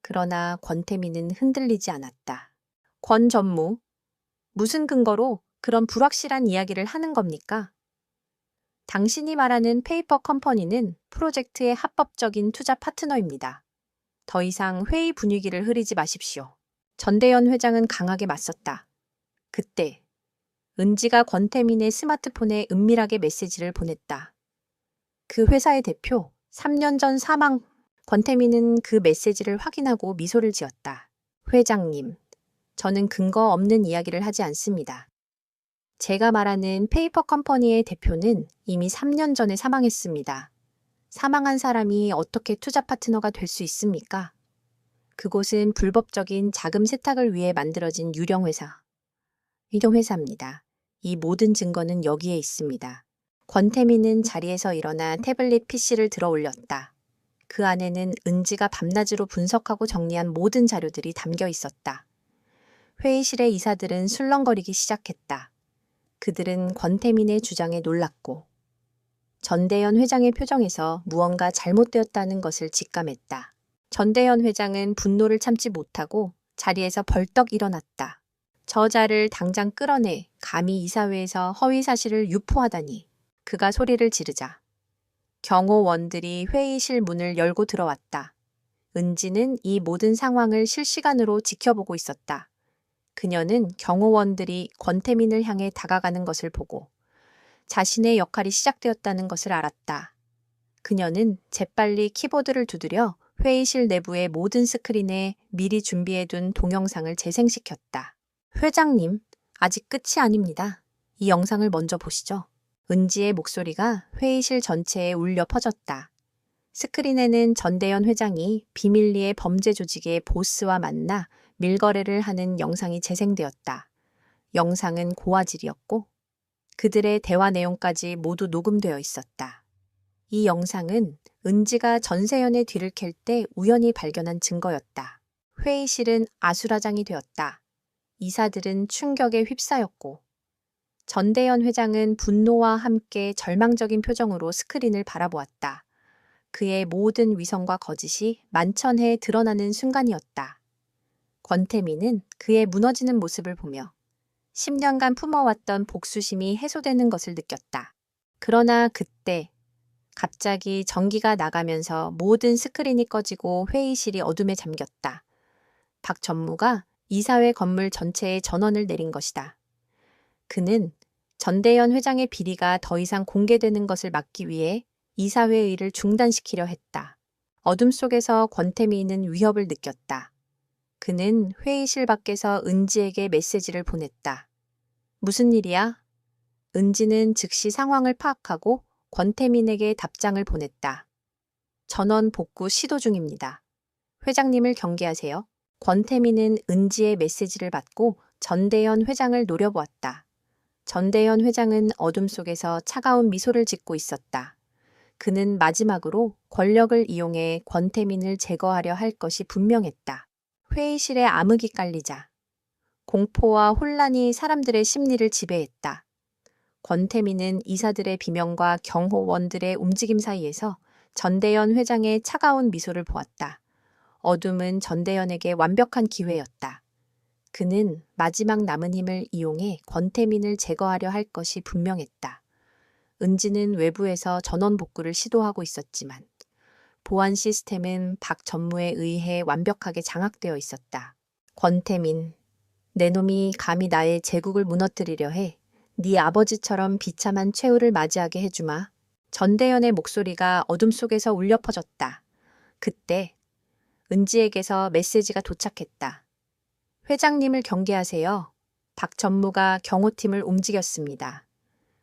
그러나 권태민은 흔들리지 않았다. 권 전무, 무슨 근거로 그런 불확실한 이야기를 하는 겁니까? 당신이 말하는 페이퍼 컴퍼니는 프로젝트의 합법적인 투자 파트너입니다. 더 이상 회의 분위기를 흐리지 마십시오. 전대현 회장은 강하게 맞섰다. 그때 은지가 권태민의 스마트폰에 은밀하게 메시지를 보냈다. 그 회사의 대표, 3년 전 사망. 권태민은 그 메시지를 확인하고 미소를 지었다. 회장님, 저는 근거 없는 이야기를 하지 않습니다. 제가 말하는 페이퍼 컴퍼니의 대표는 이미 3년 전에 사망했습니다. 사망한 사람이 어떻게 투자 파트너가 될 수 있습니까? 그곳은 불법적인 자금 세탁을 위해 만들어진 유령 회사. 유령 회사입니다. 이 모든 증거는 여기에 있습니다. 권태민은 자리에서 일어나 태블릿 PC를 들어 올렸다. 그 안에는 은지가 밤낮으로 분석하고 정리한 모든 자료들이 담겨 있었다. 회의실의 이사들은 술렁거리기 시작했다. 그들은 권태민의 주장에 놀랐고 전대현 회장의 표정에서 무언가 잘못되었다는 것을 직감했다. 전대현 회장은 분노를 참지 못하고 자리에서 벌떡 일어났다. 저자를 당장 끌어내 감히 이사회에서 허위 사실을 유포하다니. 그가 소리를 지르자 경호원들이 회의실 문을 열고 들어왔다. 은지는 이 모든 상황을 실시간으로 지켜보고 있었다. 그녀는 경호원들이 권태민을 향해 다가가는 것을 보고 자신의 역할이 시작되었다는 것을 알았다. 그녀는 재빨리 키보드를 두드려 회의실 내부의 모든 스크린에 미리 준비해둔 동영상을 재생시켰다. 회장님, 아직 끝이 아닙니다. 이 영상을 먼저 보시죠. 은지의 목소리가 회의실 전체에 울려 퍼졌다. 스크린에는 전대현 회장이 비밀리에 범죄 조직의 보스와 만나 밀거래를 하는 영상이 재생되었다. 영상은 고화질이었고 그들의 대화 내용까지 모두 녹음되어 있었다. 이 영상은 은지가 전세현의 뒤를 캘 때 우연히 발견한 증거였다. 회의실은 아수라장이 되었다. 이사들은 충격에 휩싸였고 전대현 회장은 분노와 함께 절망적인 표정으로 스크린을 바라보았다. 그의 모든 위선과 거짓이 만천해에 드러나는 순간이었다. 권태민은 그의 무너지는 모습을 보며 10년간 품어왔던 복수심이 해소되는 것을 느꼈다. 그러나 그때 갑자기 전기가 나가면서 모든 스크린이 꺼지고 회의실이 어둠에 잠겼다. 박 전무가 이사회 건물 전체에 전원을 내린 것이다. 그는 전대현 회장의 비리가 더 이상 공개되는 것을 막기 위해 이사회 일을 중단시키려 했다. 어둠 속에서 권태민은 위협을 느꼈다. 그는 회의실 밖에서 은지에게 메시지를 보냈다. 무슨 일이야? 은지는 즉시 상황을 파악하고 권태민에게 답장을 보냈다. 전원 복구 시도 중입니다. 회장님을 경계하세요. 권태민은 은지의 메시지를 받고 전대현 회장을 노려보았다. 전대현 회장은 어둠 속에서 차가운 미소를 짓고 있었다. 그는 마지막으로 권력을 이용해 권태민을 제거하려 할 것이 분명했다. 회의실에 암흑이 깔리자 공포와 혼란이 사람들의 심리를 지배했다. 권태민은 이사들의 비명과 경호원들의 움직임 사이에서 전대현 회장의 차가운 미소를 보았다. 어둠은 전대현에게 완벽한 기회였다. 그는 마지막 남은 힘을 이용해 권태민을 제거하려 할 것이 분명했다. 은지는 외부에서 전원 복구를 시도하고 있었지만 보안 시스템은 박 전무에 의해 완벽하게 장악되어 있었다. 권태민, 내 놈이 감히 나의 제국을 무너뜨리려 해. 네 아버지처럼 비참한 최후를 맞이하게 해주마. 전대현의 목소리가 어둠 속에서 울려 퍼졌다. 그때 은지에게서 메시지가 도착했다. 회장님을 경계하세요. 박 전무가 경호팀을 움직였습니다.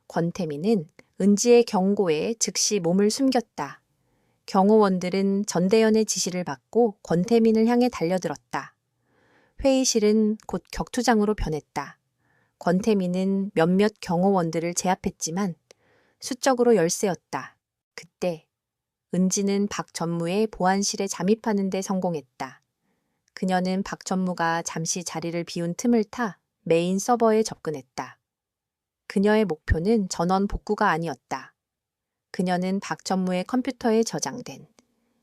권태민은 은지의 경고에 즉시 몸을 숨겼다. 경호원들은 전대현의 지시를 받고 권태민을 향해 달려들었다. 회의실은 곧 격투장으로 변했다. 권태민은 몇몇 경호원들을 제압했지만 수적으로 열세였다. 그때 은지는 박 전무의 보안실에 잠입하는 데 성공했다. 그녀는 박 전무가 잠시 자리를 비운 틈을 타 메인 서버에 접근했다. 그녀의 목표는 전원 복구가 아니었다. 그녀는 박 전무의 컴퓨터에 저장된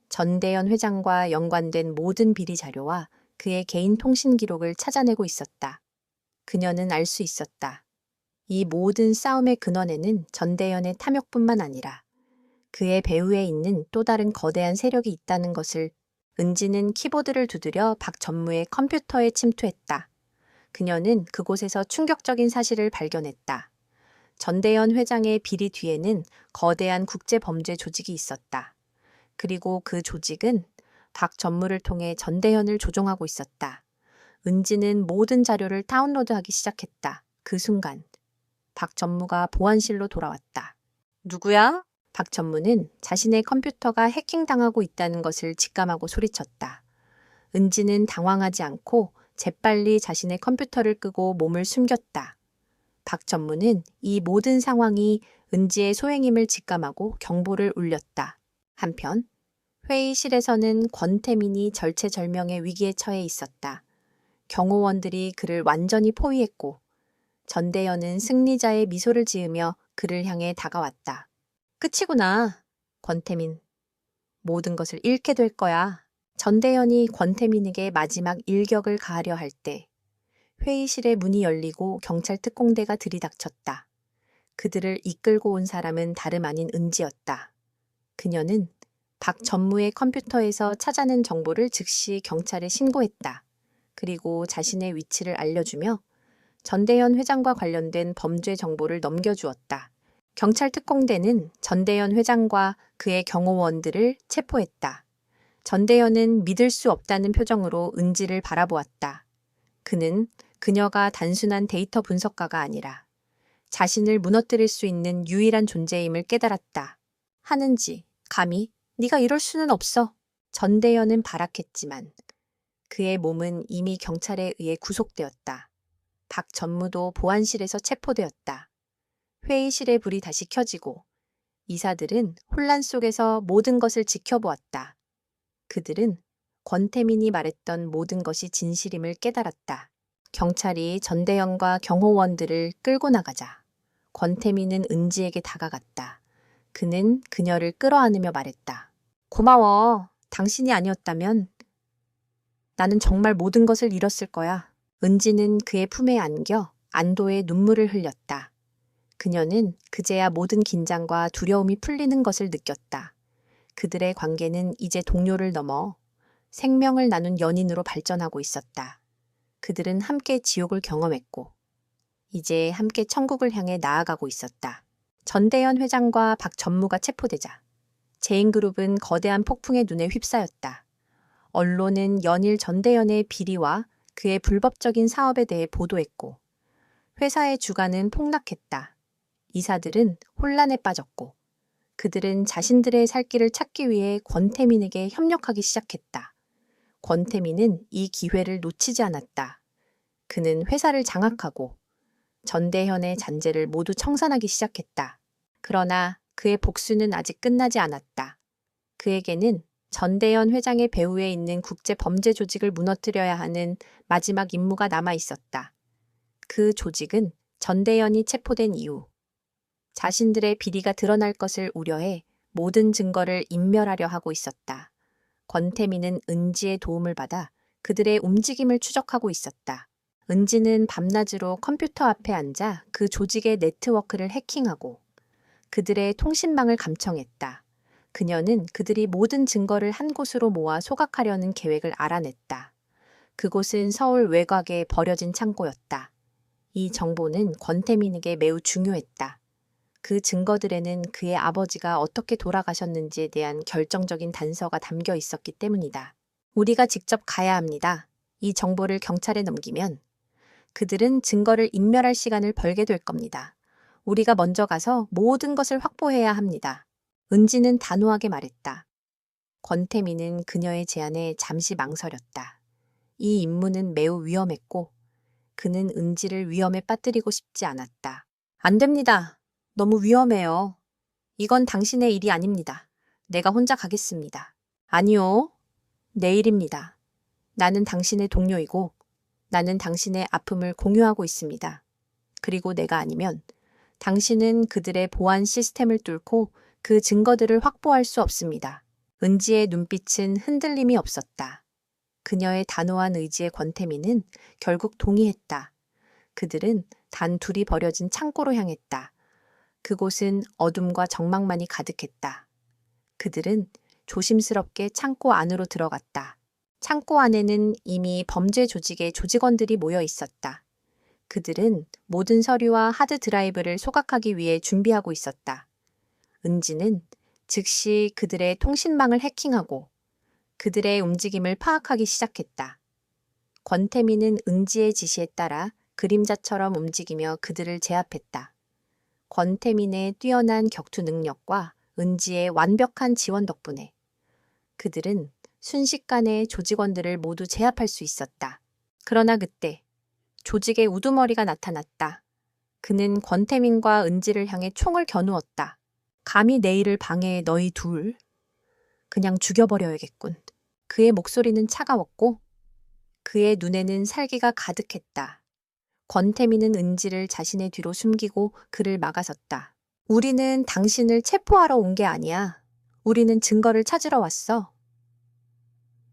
전대현 회장과 연관된 모든 비리 자료와 그의 개인 통신 기록을 찾아내고 있었다. 그녀는 알 수 있었다. 이 모든 싸움의 근원에는 전대현의 탐욕뿐만 아니라 그의 배후에 있는 또 다른 거대한 세력이 있다는 것을. 은지는 키보드를 두드려 박 전무의 컴퓨터에 침투했다. 그녀는 그곳에서 충격적인 사실을 발견했다. 전대현 회장의 비리 뒤에는 거대한 국제범죄 조직이 있었다. 그리고 그 조직은 박 전무를 통해 전대현을 조종하고 있었다. 은지는 모든 자료를 다운로드하기 시작했다. 그 순간 박 전무가 보안실로 돌아왔다. 누구야? 박 전무는 자신의 컴퓨터가 해킹당하고 있다는 것을 직감하고 소리쳤다. 은지는 당황하지 않고 재빨리 자신의 컴퓨터를 끄고 몸을 숨겼다. 박 전무는 이 모든 상황이 은지의 소행임을 직감하고 경보를 울렸다. 한편 회의실에서는 권태민이 절체절명의 위기에 처해 있었다. 경호원들이 그를 완전히 포위했고 전대현은 승리자의 미소를 지으며 그를 향해 다가왔다. 끝이구나, 권태민. 모든 것을 잃게 될 거야. 전대현이 권태민에게 마지막 일격을 가하려 할 때 회의실의 문이 열리고 경찰 특공대가 들이닥쳤다. 그들을 이끌고 온 사람은 다름 아닌 은지였다. 그녀는 박 전무의 컴퓨터에서 찾아낸 정보를 즉시 경찰에 신고했다. 그리고 자신의 위치를 알려주며 전대현 회장과 관련된 범죄 정보를 넘겨주었다. 경찰 특공대는 전대현 회장과 그의 경호원들을 체포했다. 전대현은 믿을 수 없다는 표정으로 은지를 바라보았다. 그는 그녀가 단순한 데이터 분석가가 아니라 자신을 무너뜨릴 수 있는 유일한 존재임을 깨달았다. 하는지, 감히 네가 이럴 수는 없어. 전대현은 발악했지만 그의 몸은 이미 경찰에 의해 구속되었다. 박 전무도 보안실에서 체포되었다. 회의실의 불이 다시 켜지고 이사들은 혼란 속에서 모든 것을 지켜보았다. 그들은 권태민이 말했던 모든 것이 진실임을 깨달았다. 경찰이 전대현과 경호원들을 끌고 나가자 권태민은 은지에게 다가갔다. 그는 그녀를 끌어안으며 말했다. 고마워. 당신이 아니었다면 나는 정말 모든 것을 잃었을 거야. 은지는 그의 품에 안겨 안도의 눈물을 흘렸다. 그녀는 그제야 모든 긴장과 두려움이 풀리는 것을 느꼈다. 그들의 관계는 이제 동료를 넘어 생명을 나눈 연인으로 발전하고 있었다. 그들은 함께 지옥을 경험했고 이제 함께 천국을 향해 나아가고 있었다. 전대현 회장과 박 전무가 체포되자 제인그룹은 거대한 폭풍의 눈에 휩싸였다. 언론은 연일 전대현의 비리와 그의 불법적인 사업에 대해 보도했고 회사의 주가는 폭락했다. 이사들은 혼란에 빠졌고 그들은 자신들의 살 길을 찾기 위해 권태민에게 협력하기 시작했다. 권태민은 이 기회를 놓치지 않았다. 그는 회사를 장악하고 전대현의 잔재를 모두 청산하기 시작했다. 그러나 그의 복수는 아직 끝나지 않았다. 그에게는 전대현 회장의 배후에 있는 국제 범죄 조직을 무너뜨려야 하는 마지막 임무가 남아 있었다. 그 조직은 전대현이 체포된 이후 자신들의 비리가 드러날 것을 우려해 모든 증거를 인멸하려 하고 있었다. 권태민은 은지의 도움을 받아 그들의 움직임을 추적하고 있었다. 은지는 밤낮으로 컴퓨터 앞에 앉아 그 조직의 네트워크를 해킹하고 그들의 통신망을 감청했다. 그녀는 그들이 모든 증거를 한 곳으로 모아 소각하려는 계획을 알아냈다. 그곳은 서울 외곽에 버려진 창고였다. 이 정보는 권태민에게 매우 중요했다. 그 증거들에는 그의 아버지가 어떻게 돌아가셨는지에 대한 결정적인 단서가 담겨 있었기 때문이다. 우리가 직접 가야 합니다. 이 정보를 경찰에 넘기면 그들은 증거를 인멸할 시간을 벌게 될 겁니다. 우리가 먼저 가서 모든 것을 확보해야 합니다. 은지는 단호하게 말했다. 권태민은 그녀의 제안에 잠시 망설였다. 이 임무는 매우 위험했고 그는 은지를 위험에 빠뜨리고 싶지 않았다. 안 됩니다. 너무 위험해요. 이건 당신의 일이 아닙니다. 내가 혼자 가겠습니다. 아니요. 내 일입니다. 나는 당신의 동료이고 나는 당신의 아픔을 공유하고 있습니다. 그리고 내가 아니면 당신은 그들의 보안 시스템을 뚫고 그 증거들을 확보할 수 없습니다. 은지의 눈빛은 흔들림이 없었다. 그녀의 단호한 의지에 권태민은 결국 동의했다. 그들은 단 둘이 버려진 창고로 향했다. 그곳은 어둠과 적막만이 가득했다. 그들은 조심스럽게 창고 안으로 들어갔다. 창고 안에는 이미 범죄 조직의 조직원들이 모여 있었다. 그들은 모든 서류와 하드 드라이브를 소각하기 위해 준비하고 있었다. 은지는 즉시 그들의 통신망을 해킹하고 그들의 움직임을 파악하기 시작했다. 권태민은 은지의 지시에 따라 그림자처럼 움직이며 그들을 제압했다. 권태민의 뛰어난 격투 능력과 은지의 완벽한 지원 덕분에 그들은 순식간에 조직원들을 모두 제압할 수 있었다. 그러나 그때 조직의 우두머리가 나타났다. 그는 권태민과 은지를 향해 총을 겨누었다. 감히 내 일을 방해해 너희 둘. 그냥 죽여버려야겠군. 그의 목소리는 차가웠고 그의 눈에는 살기가 가득했다. 권태민은 은지를 자신의 뒤로 숨기고 그를 막아섰다. 우리는 당신을 체포하러 온 게 아니야. 우리는 증거를 찾으러 왔어.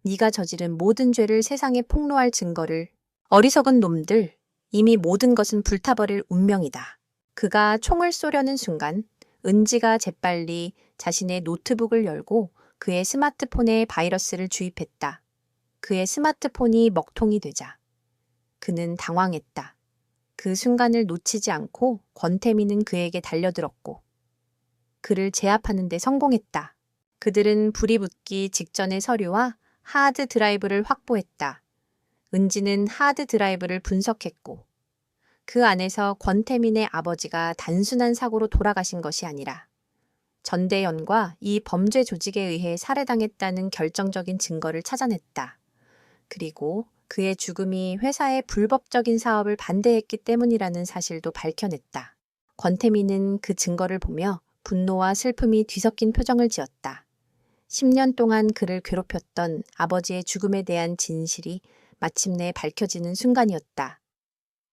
네가 저지른 모든 죄를 세상에 폭로할 증거를. 어리석은 놈들. 이미 모든 것은 불타버릴 운명이다. 그가 총을 쏘려는 순간 은지가 재빨리 자신의 노트북을 열고 그의 스마트폰에 바이러스를 주입했다. 그의 스마트폰이 먹통이 되자 그는 당황했다. 그 순간을 놓치지 않고 권태민은 그에게 달려들었고 그를 제압하는 데 성공했다. 그들은 불이 붙기 직전의 서류와 하드 드라이브를 확보했다. 은지는 하드 드라이브를 분석했고 그 안에서 권태민의 아버지가 단순한 사고로 돌아가신 것이 아니라 전대현과 이 범죄 조직에 의해 살해당했다는 결정적인 증거를 찾아냈다. 그리고 그의 죽음이 회사의 불법적인 사업을 반대했기 때문이라는 사실도 밝혀냈다. 권태민은 그 증거를 보며 분노와 슬픔이 뒤섞인 표정을 지었다. 10년 동안 그를 괴롭혔던 아버지의 죽음에 대한 진실이 마침내 밝혀지는 순간이었다.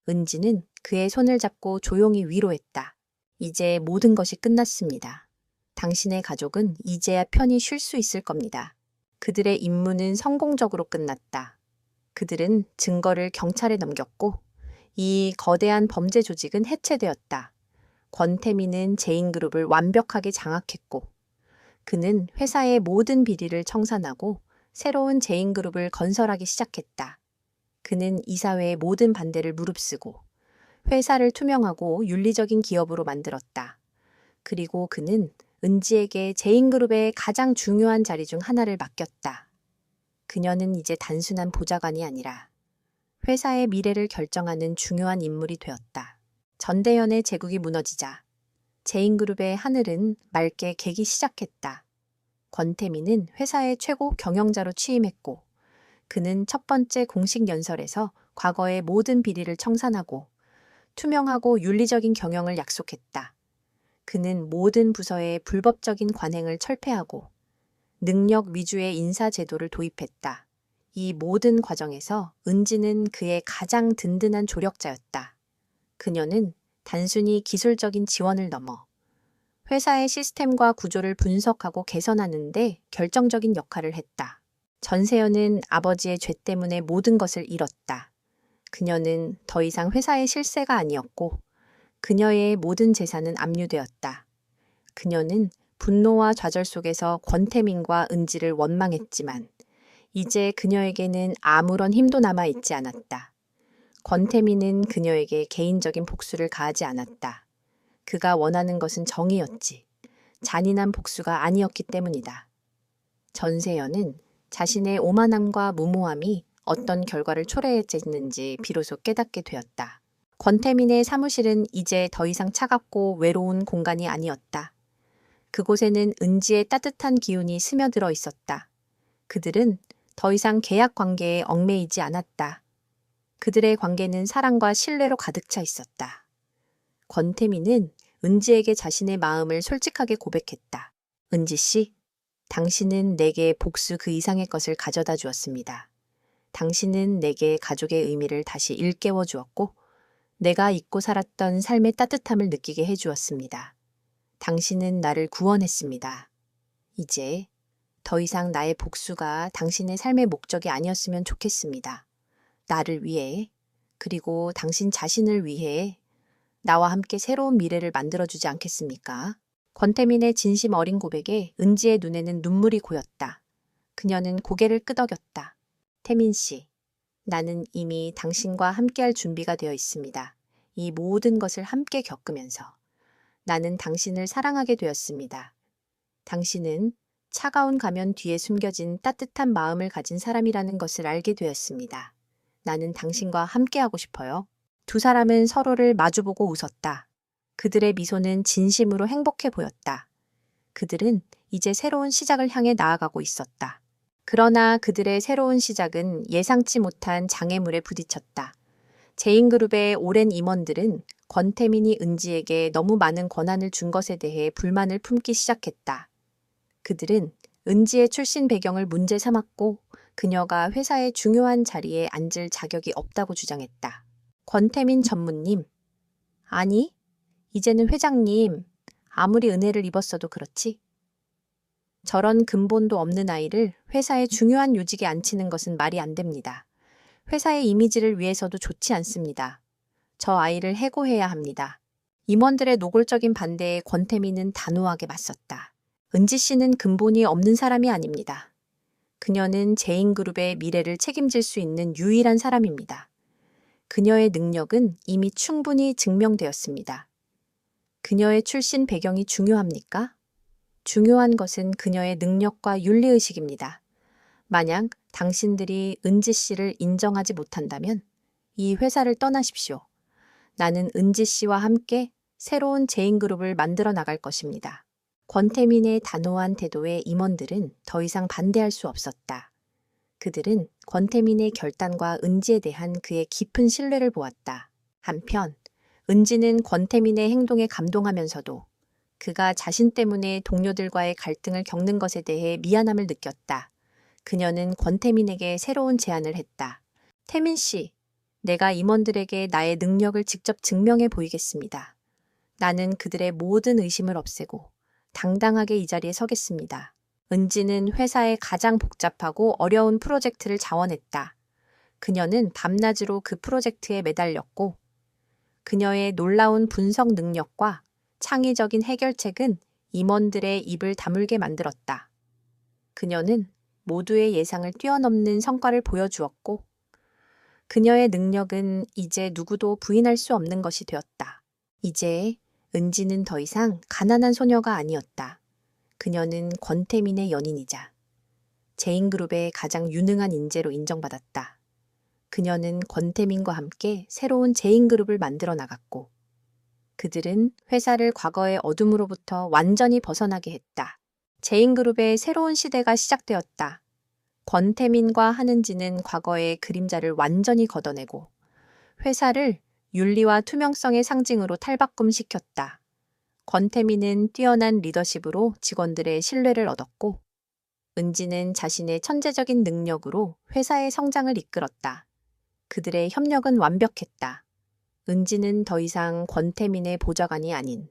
은지는 그의 손을 잡고 조용히 위로했다. 이제 모든 것이 끝났습니다. 당신의 가족은 이제야 편히 쉴 수 있을 겁니다. 그들의 임무는 성공적으로 끝났다. 그들은 증거를 경찰에 넘겼고 이 거대한 범죄 조직은 해체되었다. 권태민은 제인그룹을 완벽하게 장악했고 그는 회사의 모든 비리를 청산하고 새로운 제인그룹을 건설하기 시작했다. 그는 이사회의 모든 반대를 무릅쓰고 회사를 투명하고 윤리적인 기업으로 만들었다. 그리고 그는 은지에게 제인그룹의 가장 중요한 자리 중 하나를 맡겼다. 그녀는 이제 단순한 보좌관이 아니라 회사의 미래를 결정하는 중요한 인물이 되었다. 전대현의 제국이 무너지자 제인그룹의 하늘은 맑게 개기 시작했다. 권태민은 회사의 최고 경영자로 취임했고 그는 첫 번째 공식 연설에서 과거의 모든 비리를 청산하고 투명하고 윤리적인 경영을 약속했다. 그는 모든 부서의 불법적인 관행을 철폐하고 능력 위주의 인사 제도를 도입했다. 이 모든 과정에서 은지는 그의 가장 든든한 조력자였다. 그녀는 단순히 기술적인 지원을 넘어 회사의 시스템과 구조를 분석하고 개선하는 데 결정적인 역할을 했다. 전세현은 아버지의 죄 때문에 모든 것을 잃었다. 그녀는 더 이상 회사의 실세가 아니었고 그녀의 모든 재산은 압류되었다. 그녀는 분노와 좌절 속에서 권태민과 은지를 원망했지만 이제 그녀에게는 아무런 힘도 남아있지 않았다. 권태민은 그녀에게 개인적인 복수를 가하지 않았다. 그가 원하는 것은 정의였지. 잔인한 복수가 아니었기 때문이다. 전세현은 자신의 오만함과 무모함이 어떤 결과를 초래했는지 비로소 깨닫게 되었다. 권태민의 사무실은 이제 더 이상 차갑고 외로운 공간이 아니었다. 그곳에는 은지의 따뜻한 기운이 스며들어 있었다. 그들은 더 이상 계약 관계에 얽매이지 않았다. 그들의 관계는 사랑과 신뢰로 가득 차 있었다. 권태민은 은지에게 자신의 마음을 솔직하게 고백했다. 은지 씨, 당신은 내게 복수 그 이상의 것을 가져다 주었습니다. 당신은 내게 가족의 의미를 다시 일깨워 주었고 내가 잊고 살았던 삶의 따뜻함을 느끼게 해주었습니다. 당신은 나를 구원했습니다. 이제 더 이상 나의 복수가 당신의 삶의 목적이 아니었으면 좋겠습니다. 나를 위해, 그리고 당신 자신을 위해 나와 함께 새로운 미래를 만들어주지 않겠습니까? 권태민의 진심 어린 고백에 은지의 눈에는 눈물이 고였다. 그녀는 고개를 끄덕였다. 태민 씨, 나는 이미 당신과 함께할 준비가 되어 있습니다. 이 모든 것을 함께 겪으면서 나는 당신을 사랑하게 되었습니다. 당신은 차가운 가면 뒤에 숨겨진 따뜻한 마음을 가진 사람이라는 것을 알게 되었습니다. 나는 당신과 함께하고 싶어요. 두 사람은 서로를 마주보고 웃었다. 그들의 미소는 진심으로 행복해 보였다. 그들은 이제 새로운 시작을 향해 나아가고 있었다. 그러나 그들의 새로운 시작은 예상치 못한 장애물에 부딪혔다. 제인그룹의 오랜 임원들은 권태민이 은지에게 너무 많은 권한을 준 것에 대해 불만을 품기 시작했다. 그들은 은지의 출신 배경을 문제 삼았고 그녀가 회사의 중요한 자리에 앉을 자격이 없다고 주장했다. 권태민 전무님, 아니, 이제는 회장님, 아무리 은혜를 입었어도 그렇지. 저런 근본도 없는 아이를 회사의 중요한 요직에 앉히는 것은 말이 안 됩니다. 회사의 이미지를 위해서도 좋지 않습니다. 저 아이를 해고해야 합니다. 임원들의 노골적인 반대에 권태민은 단호하게 맞섰다. 은지 씨는 근본이 없는 사람이 아닙니다. 그녀는 제인그룹의 미래를 책임질 수 있는 유일한 사람입니다. 그녀의 능력은 이미 충분히 증명되었습니다. 그녀의 출신 배경이 중요합니까? 중요한 것은 그녀의 능력과 윤리의식입니다. 만약 당신들이 은지 씨를 인정하지 못한다면 이 회사를 떠나십시오. 나는 은지 씨와 함께 새로운 제인그룹을 만들어 나갈 것입니다. 권태민의 단호한 태도에 임원들은 더 이상 반대할 수 없었다. 그들은 권태민의 결단과 은지에 대한 그의 깊은 신뢰를 보았다. 한편 은지는 권태민의 행동에 감동하면서도 그가 자신 때문에 동료들과의 갈등을 겪는 것에 대해 미안함을 느꼈다. 그녀는 권태민에게 새로운 제안을 했다. 태민 씨, 내가 임원들에게 나의 능력을 직접 증명해 보이겠습니다. 나는 그들의 모든 의심을 없애고 당당하게 이 자리에 서겠습니다. 은지는 회사의 가장 복잡하고 어려운 프로젝트를 자원했다. 그녀는 밤낮으로 그 프로젝트에 매달렸고 그녀의 놀라운 분석 능력과 창의적인 해결책은 임원들의 입을 다물게 만들었다. 그녀는 모두의 예상을 뛰어넘는 성과를 보여주었고 그녀의 능력은 이제 누구도 부인할 수 없는 것이 되었다. 이제 은지는 더 이상 가난한 소녀가 아니었다. 그녀는 권태민의 연인이자 제인그룹의 가장 유능한 인재로 인정받았다. 그녀는 권태민과 함께 새로운 제인그룹을 만들어 나갔고 그들은 회사를 과거의 어둠으로부터 완전히 벗어나게 했다. 제인그룹의 새로운 시대가 시작되었다. 권태민과 한은지는 과거의 그림자를 완전히 걷어내고 회사를 윤리와 투명성의 상징으로 탈바꿈시켰다. 권태민은 뛰어난 리더십으로 직원들의 신뢰를 얻었고 은지는 자신의 천재적인 능력으로 회사의 성장을 이끌었다. 그들의 협력은 완벽했다. 은지는 더 이상 권태민의 보좌관이 아닌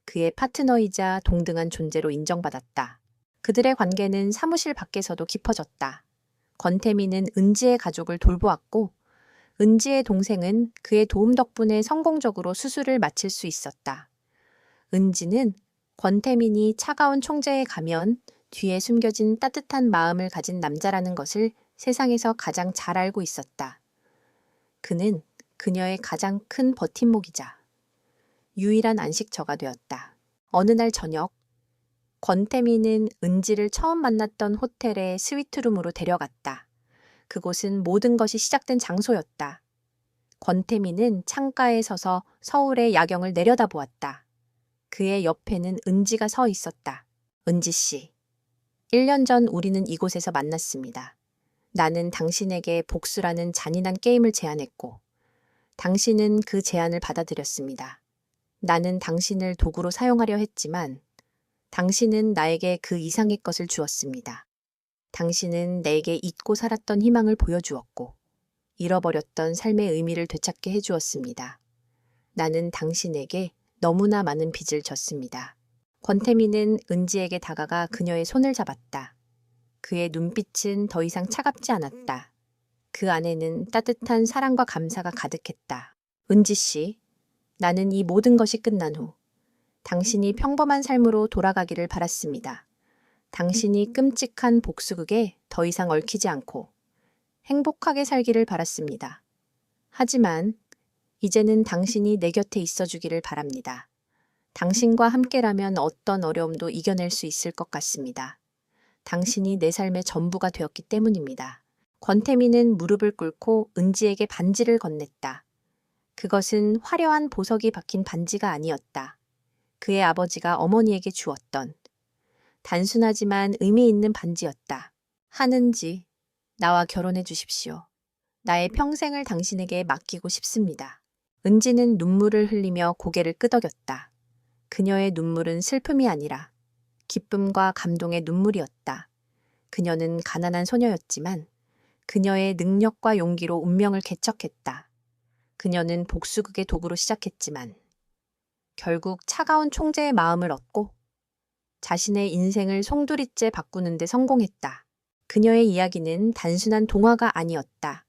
그의 파트너이자 동등한 존재로 인정받았다. 그들의 관계는 사무실 밖에서도 깊어졌다. 권태민은 은지의 가족을 돌보았고 은지의 동생은 그의 도움 덕분에 성공적으로 수술을 마칠 수 있었다. 은지는 권태민이 차가운 총재에 가면 뒤에 숨겨진 따뜻한 마음을 가진 남자라는 것을 세상에서 가장 잘 알고 있었다. 그는 그녀의 가장 큰 버팀목이자 유일한 안식처가 되었다. 어느 날 저녁, 권태민은 은지를 처음 만났던 호텔의 스위트룸으로 데려갔다. 그곳은 모든 것이 시작된 장소였다. 권태민은 창가에 서서 서울의 야경을 내려다보았다. 그의 옆에는 은지가 서 있었다. 은지 씨, 1년 전 우리는 이곳에서 만났습니다. 나는 당신에게 복수라는 잔인한 게임을 제안했고 당신은 그 제안을 받아들였습니다. 나는 당신을 도구로 사용하려 했지만 당신은 나에게 그 이상의 것을 주었습니다. 당신은 내게 잊고 살았던 희망을 보여주었고 잃어버렸던 삶의 의미를 되찾게 해주었습니다. 나는 당신에게 너무나 많은 빚을 졌습니다. 권태민은 은지에게 다가가 그녀의 손을 잡았다. 그의 눈빛은 더 이상 차갑지 않았다. 그 안에는 따뜻한 사랑과 감사가 가득했다. 은지 씨, 나는 이 모든 것이 끝난 후 당신이 평범한 삶으로 돌아가기를 바랐습니다. 당신이 끔찍한 복수극에 더 이상 얽히지 않고 행복하게 살기를 바랐습니다. 하지만 이제는 당신이 내 곁에 있어주기를 바랍니다. 당신과 함께라면 어떤 어려움도 이겨낼 수 있을 것 같습니다. 당신이 내 삶의 전부가 되었기 때문입니다. 권태민은 무릎을 꿇고 은지에게 반지를 건넸다. 그것은 화려한 보석이 박힌 반지가 아니었다. 그의 아버지가 어머니에게 주었던 단순하지만 의미 있는 반지였다. 한은지, 나와 결혼해 주십시오. 나의 평생을 당신에게 맡기고 싶습니다. 은지는 눈물을 흘리며 고개를 끄덕였다. 그녀의 눈물은 슬픔이 아니라 기쁨과 감동의 눈물이었다. 그녀는 가난한 소녀였지만 그녀의 능력과 용기로 운명을 개척했다. 그녀는 복수극의 도구로 시작했지만 결국 차가운 총재의 마음을 얻고 자신의 인생을 송두리째 바꾸는 데 성공했다. 그녀의 이야기는 단순한 동화가 아니었다.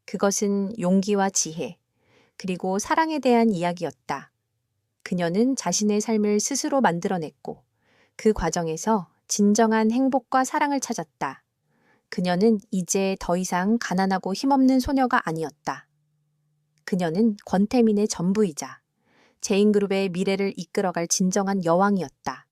그것은 용기와 지혜, 그리고 사랑에 대한 이야기였다. 그녀는 자신의 삶을 스스로 만들어냈고 그 과정에서 진정한 행복과 사랑을 찾았다. 그녀는 이제 더 이상 가난하고 힘없는 소녀가 아니었다. 그녀는 권태민의 전부이자 제인그룹의 미래를 이끌어갈 진정한 여왕이었다.